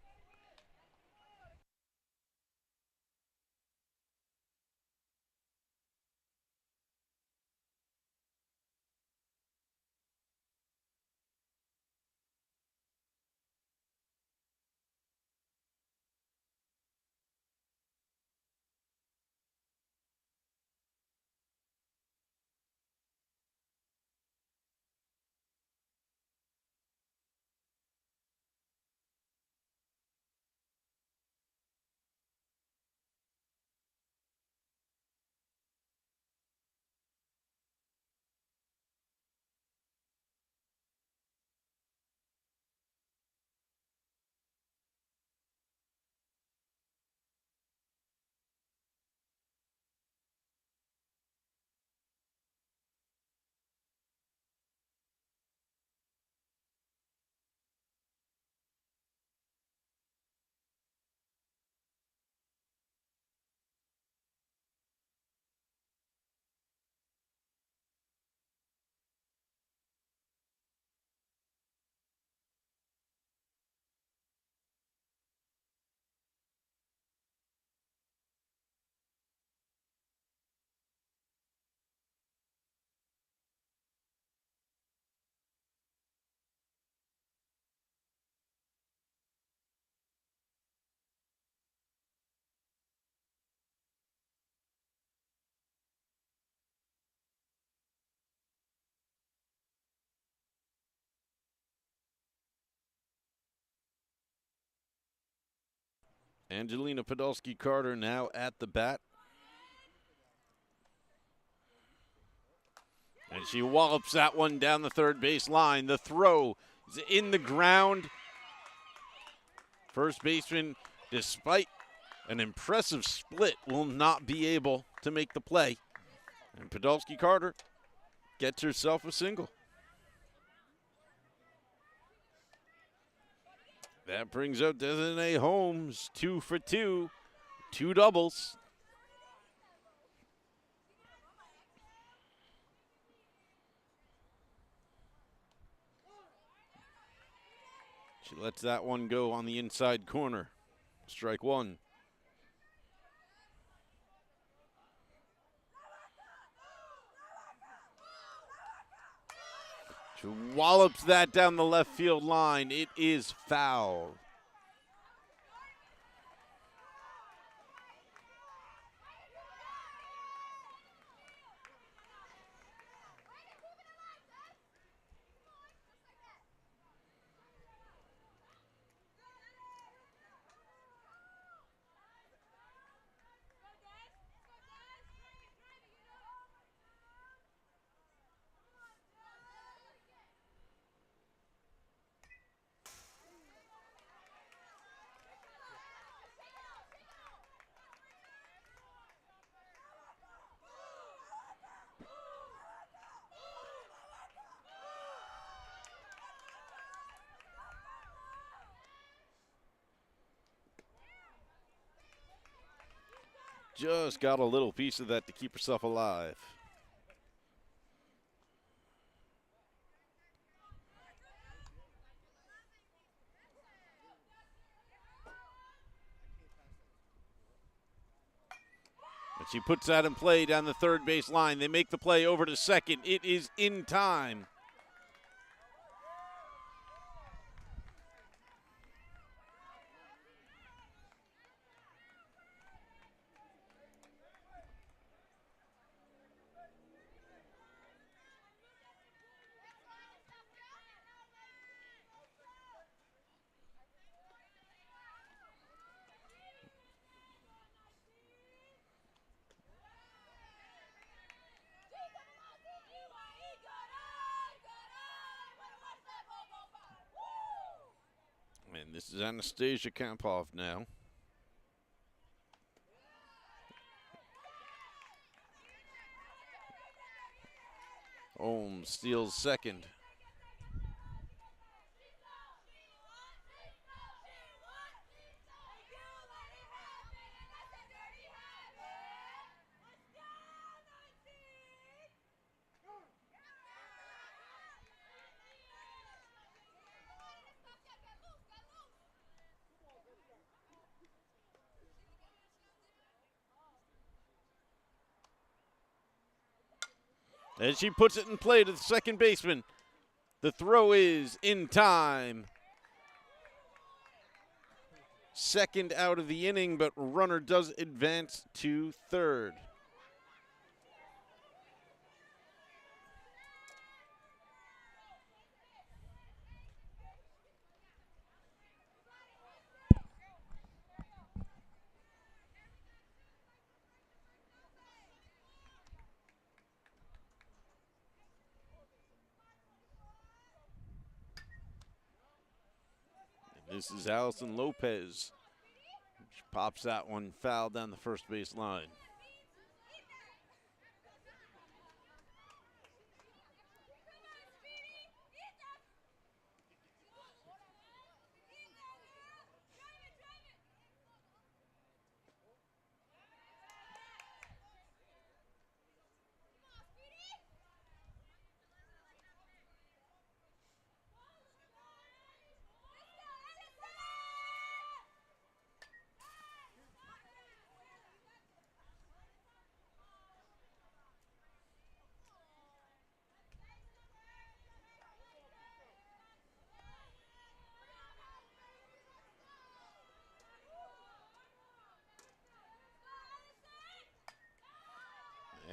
Angelina Podolsky Carter now at the bat. And she wallops that one down the third base line. The throw is in the ground. First baseman, despite an impressive split, will not be able to make the play. And Podolsky Carter gets herself a single. That brings up Desiree Holmes, 2 for 2, 2 doubles. She lets that one go on the inside corner. Strike one. She wallops that down the left field line. It is foul. Just got a little piece of that to keep herself alive. But she puts that in play down the third base line. They make the play over to second. It is in time. And this is Anastasia Kampov now. Holmes steals second. And she puts it in play to the second baseman. The throw is in time. Second out of the inning, but runner does advance to third. This is Allison Lopez. She pops that one foul down the first base line.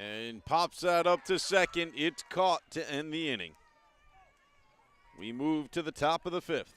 And pops that up to second. It's caught to end the inning. We move to the top of the fifth.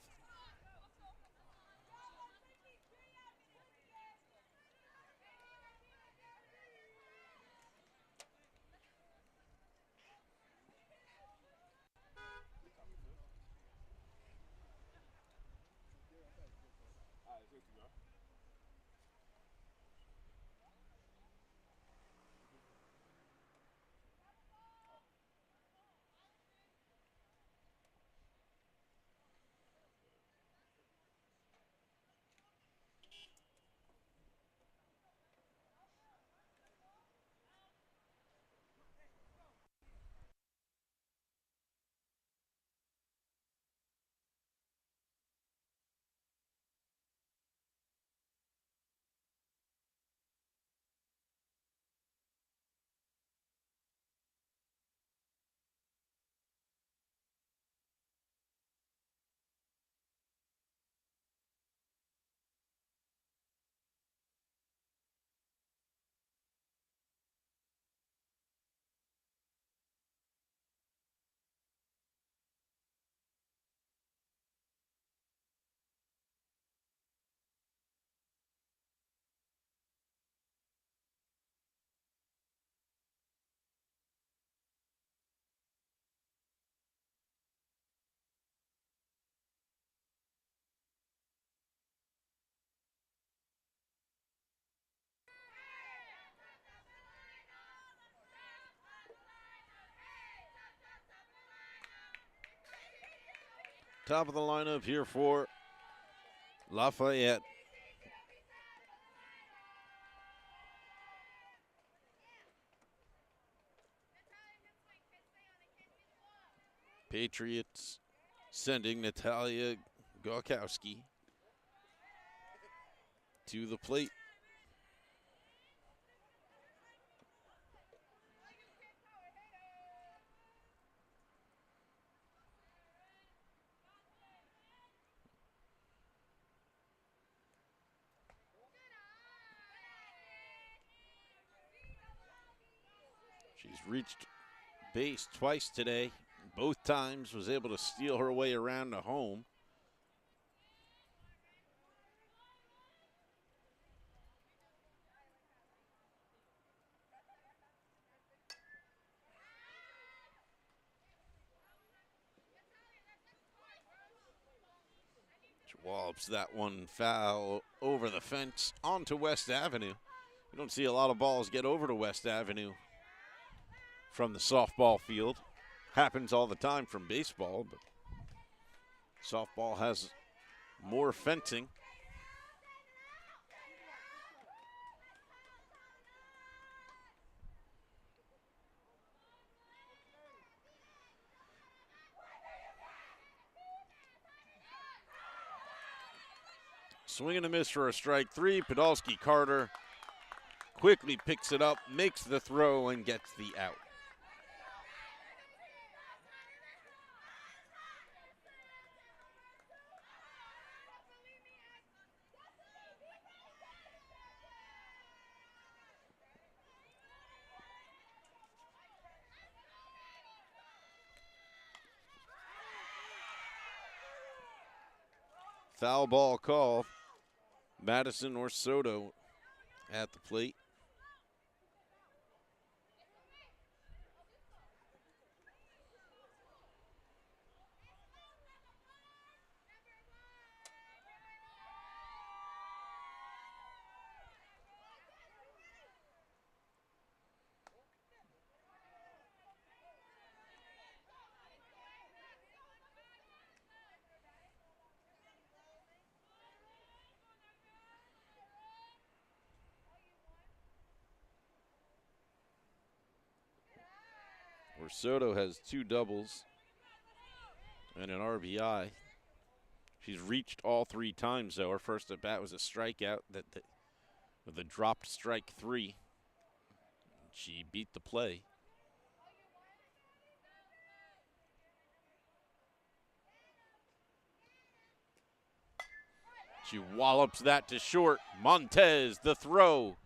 Top of the lineup here for Lafayette. Patriots sending Natalia Gorkowski to the plate. She's reached base twice today. Both times was able to steal her way around to home. She wallops that one foul over the fence onto West Avenue. You don't see a lot of balls get over to West Avenue from the softball field. Happens all the time from baseball, but softball has more fencing. Swing and a miss for a strike three. Podolsky Carter quickly picks it up, makes the throw, and gets the out. Foul ball call. Madison or Soto at the plate. Where Soto has 2 doubles and an RBI. She's reached all 3 times, though. Her first at bat was a strikeout with a dropped strike 3. She beat the play. She wallops that to short. Montez, the throw.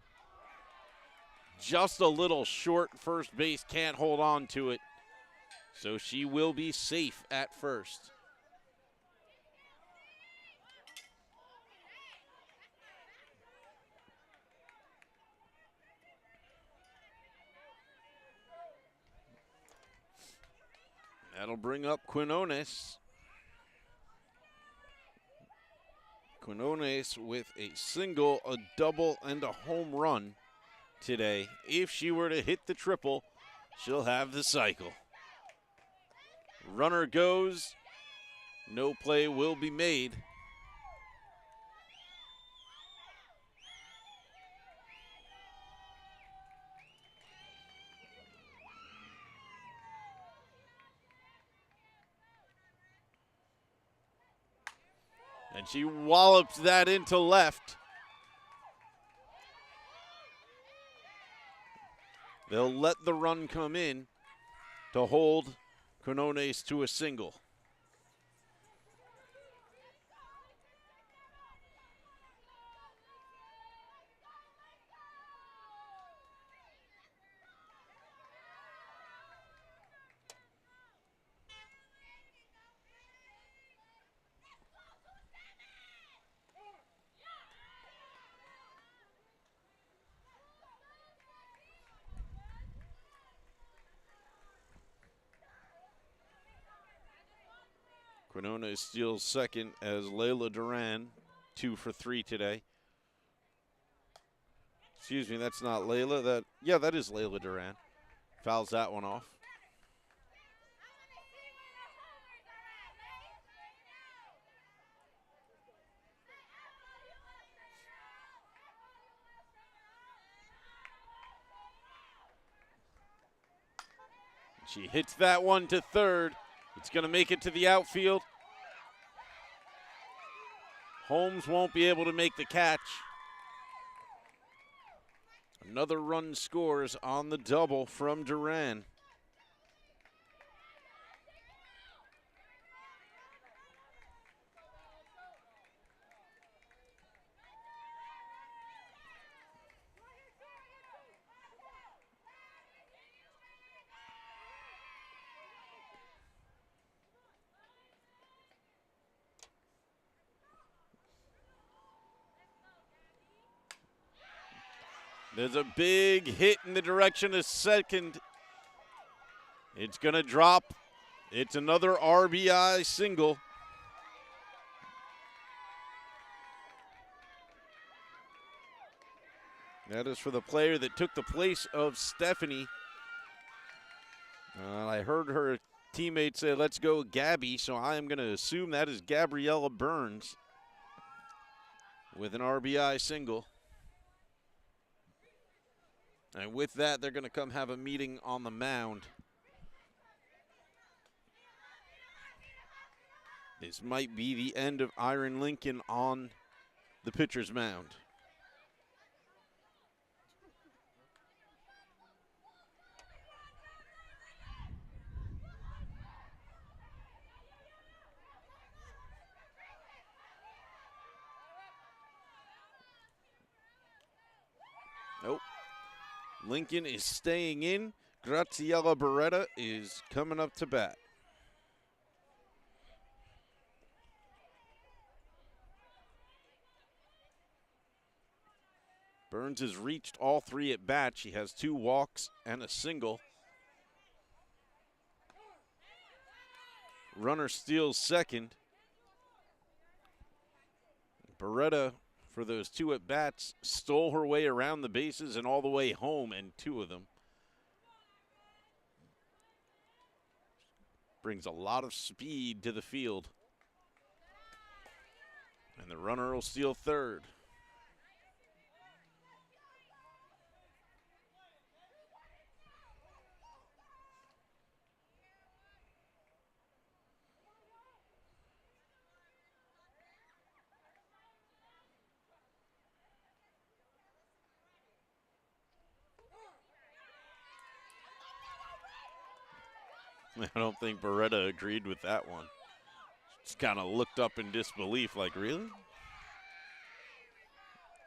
Just a little short. First base can't hold on to it. So she will be safe at first. That'll bring up Quinones. Quinones with a single, a double, and a home run today. If she were to hit the triple, she'll have the cycle. Runner goes. No play will be made. And she wallops that into left. They'll let the run come in to hold Quinones to a single. Quinones steals second as Layla Duran, 2 for 3 today. Excuse me, that's not Layla. That is Layla Duran. Fouls that one off. She hits that one to third. It's going to make it to the outfield. Holmes won't be able to make the catch. Another run scores on the double from Duran. There's a big hit in the direction of second. It's going to drop. It's another RBI single. That is for the player that took the place of Stephanie. I heard her teammate say, "Let's go, Gabby," so I am going to assume that is Gabriella Burns with an RBI single. And with that, they're going to come have a meeting on the mound. This might be the end of Iron Lincoln on the pitcher's mound. Nope. Lincoln is staying in. Graziella Beretta is coming up to bat. Burns has reached all three at bats. She has 2 walks and a single. Runner steals second. Beretta, for those 2 at bats, stole her way around the bases and all the way home in 2 of them. Brings a lot of speed to the field. And the runner will steal third. I don't think Beretta agreed with that one. Just kind of looked up in disbelief like, really?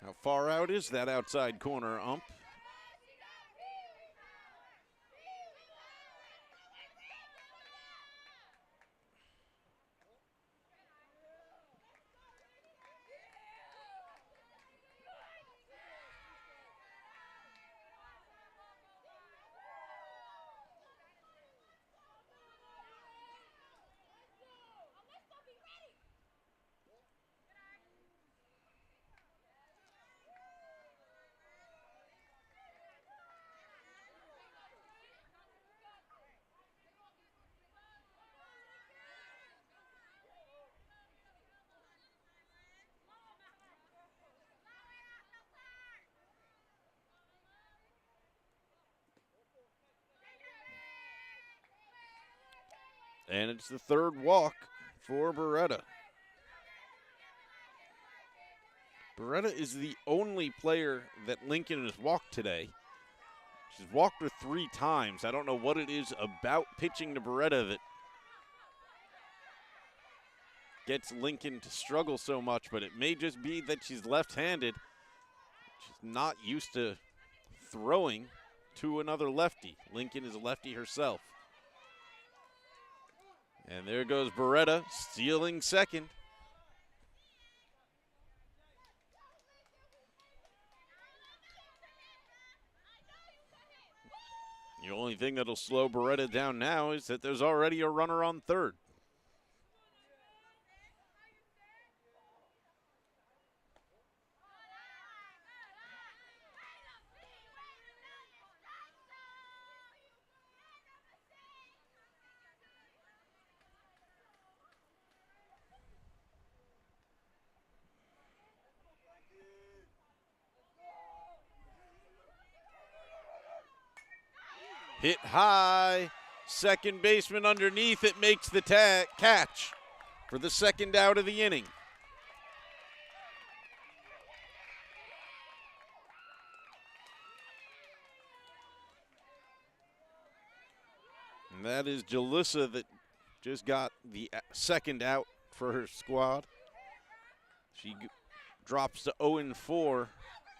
How far out is that outside corner, ump? And it's the third walk for Beretta. Beretta is the only player that Lincoln has walked today. She's walked her 3 times. I don't know what it is about pitching to Beretta that gets Lincoln to struggle so much, but it may just be that she's left-handed. She's not used to throwing to another lefty. Lincoln is a lefty herself. And there goes Beretta stealing second. The only thing that'll slow Beretta down now is that there's already a runner on third. Hit high, Second baseman underneath it makes the catch for the second out of the inning. And that is Jalissa that just got the second out for her squad. She drops to 0-4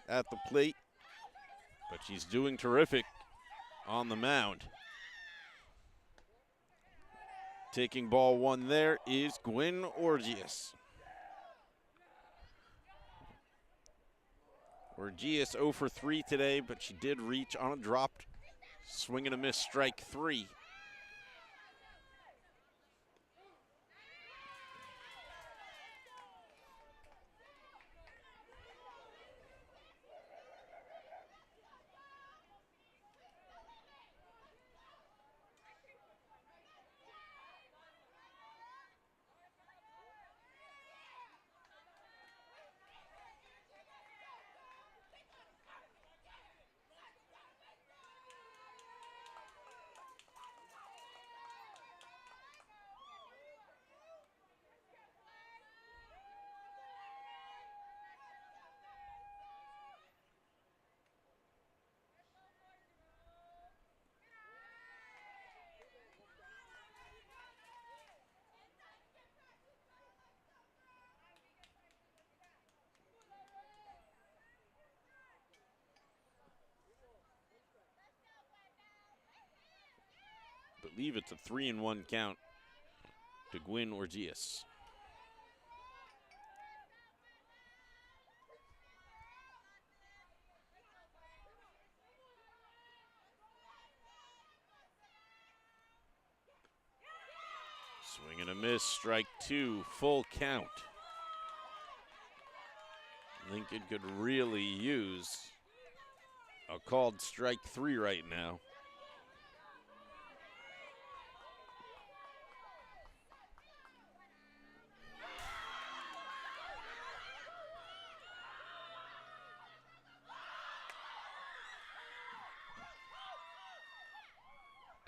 at the plate, but she's doing terrific on the mound. Taking ball one there is Gwen Orgias. Orgias 0 for 3 today, but she did reach on a dropped swing and a miss, strike 3. I believe it's a 3-1 count to Gwen Orgias. Swing and a miss, strike 2, full count. Lincoln could really use a called strike 3 right now.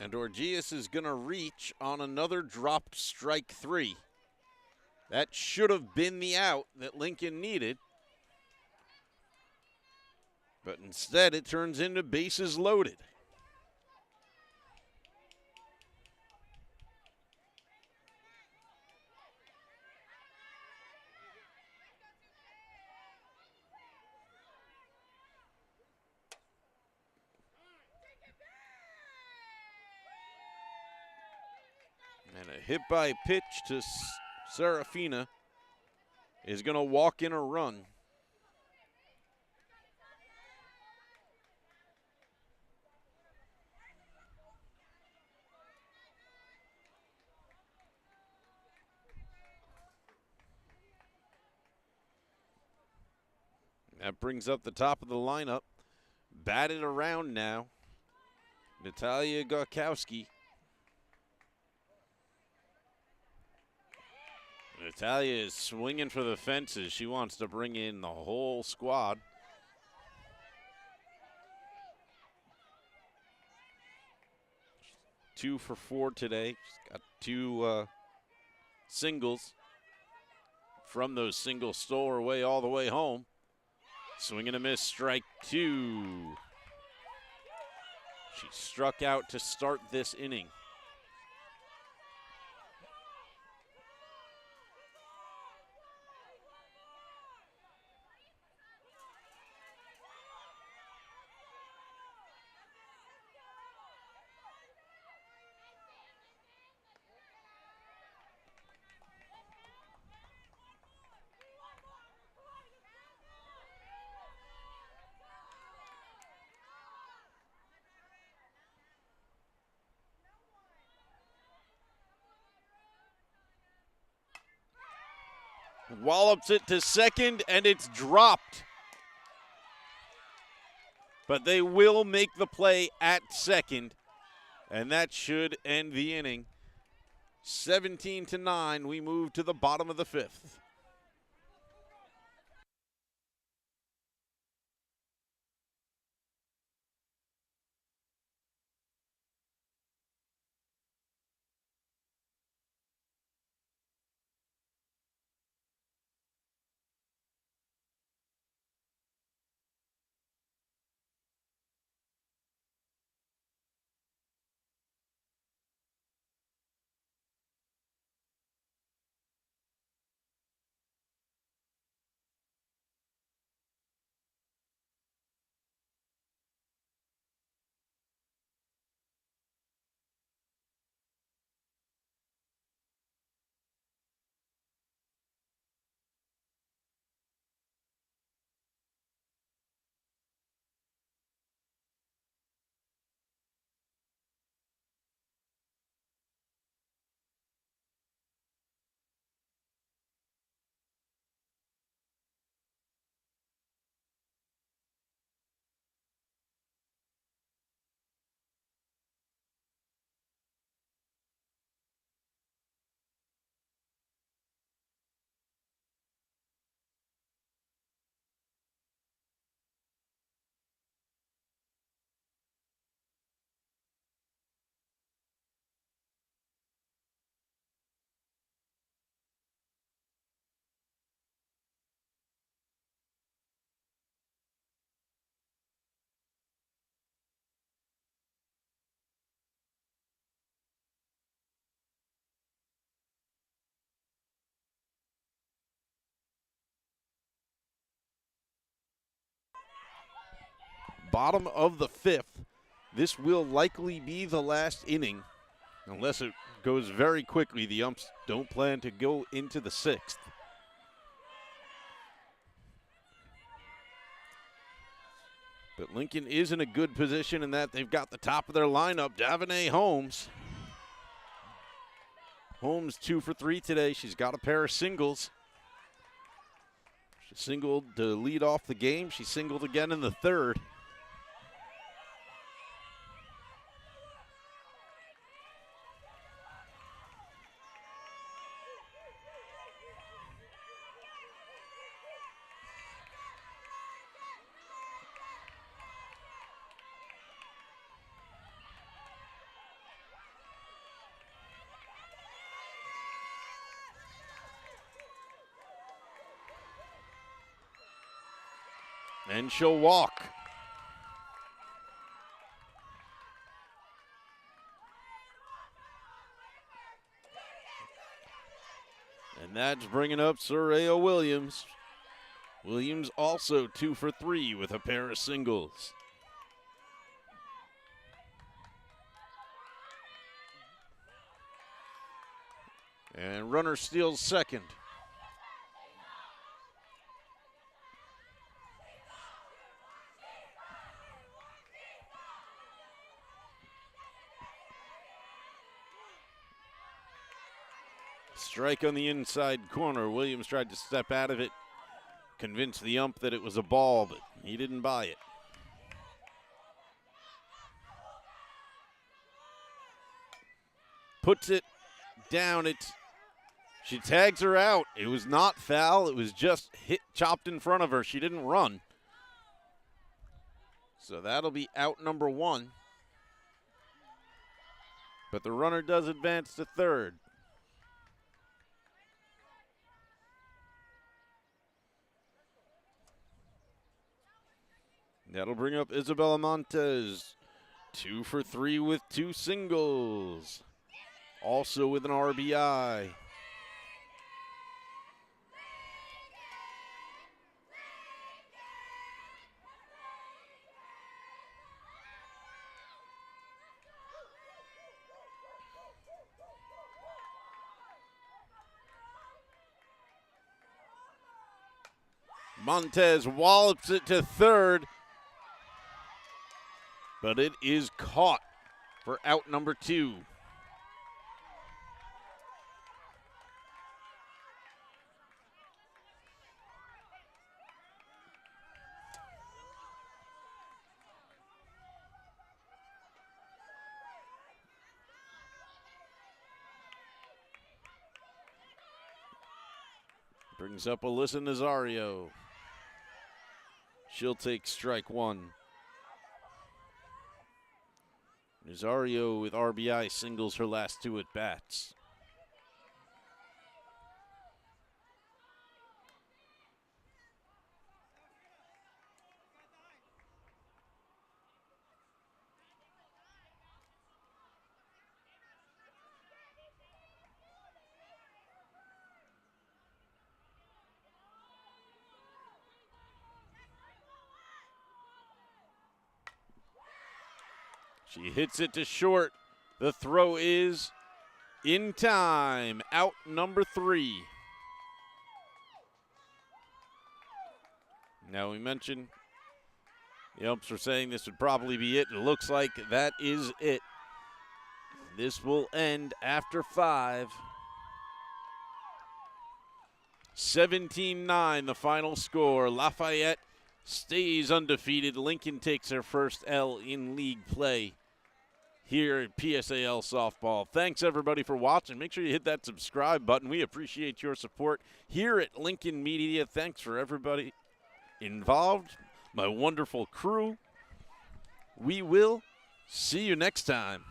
And Orgias is going to reach on another dropped strike 3. That should have been the out that Lincoln needed. But instead, it turns into bases loaded. And a hit by pitch to Serafina is going to walk in a run. That brings up the top of the lineup. Batted around now, Natalia Gorkowski. Natalia is swinging for the fences. She wants to bring in the whole squad. She's 2 for 4 today. She's got 2 singles. From those singles, stole her way all the way home. Swing and a miss, strike 2. She struck out to start this inning. Wallops it to second, and it's dropped. But they will make the play at second, and that should end the inning. 17-9, we move to the bottom of the 5th. bottom of the 5th. This will likely be the last inning, unless it goes very quickly. The umps don't plan to go into the 6th. But Lincoln is in a good position in that they've got the top of their lineup, Davenae Holmes. Holmes 2 for 3 today. She's got a pair of singles. She singled to lead off the game. She singled again in the 3rd. And she'll walk. And that's bringing up Soraya Williams. Williams also 2 for 3 with a pair of singles. And runner steals second. Strike on the inside corner. Williams tried to step out of it, convinced the ump that it was a ball, but he didn't buy it. Puts it down. She tags her out. It was not foul. It was just chopped in front of her. She didn't run. So that'll be out number 1. But the runner does advance to third. That'll bring up Isabella Montez, 2 for 3 with 2 singles, also with an RBI. Montez wallops it to third, but it is caught for out number 2. Brings up Alyssa Nazario. She'll take strike 1. Nazario with RBI singles her last 2 at-bats. She hits it to short. The throw is in time. Out number 3. Now we mentioned the umps were saying this would probably be it. It looks like that is it. This will end after 5. 17-9 the final score. Lafayette stays undefeated. Lincoln takes their first L in league play here at PSAL Softball. Thanks, everybody, for watching. Make sure you hit that subscribe button. We appreciate your support here at Lincoln Media. Thanks for everybody involved, my wonderful crew. We will see you next time.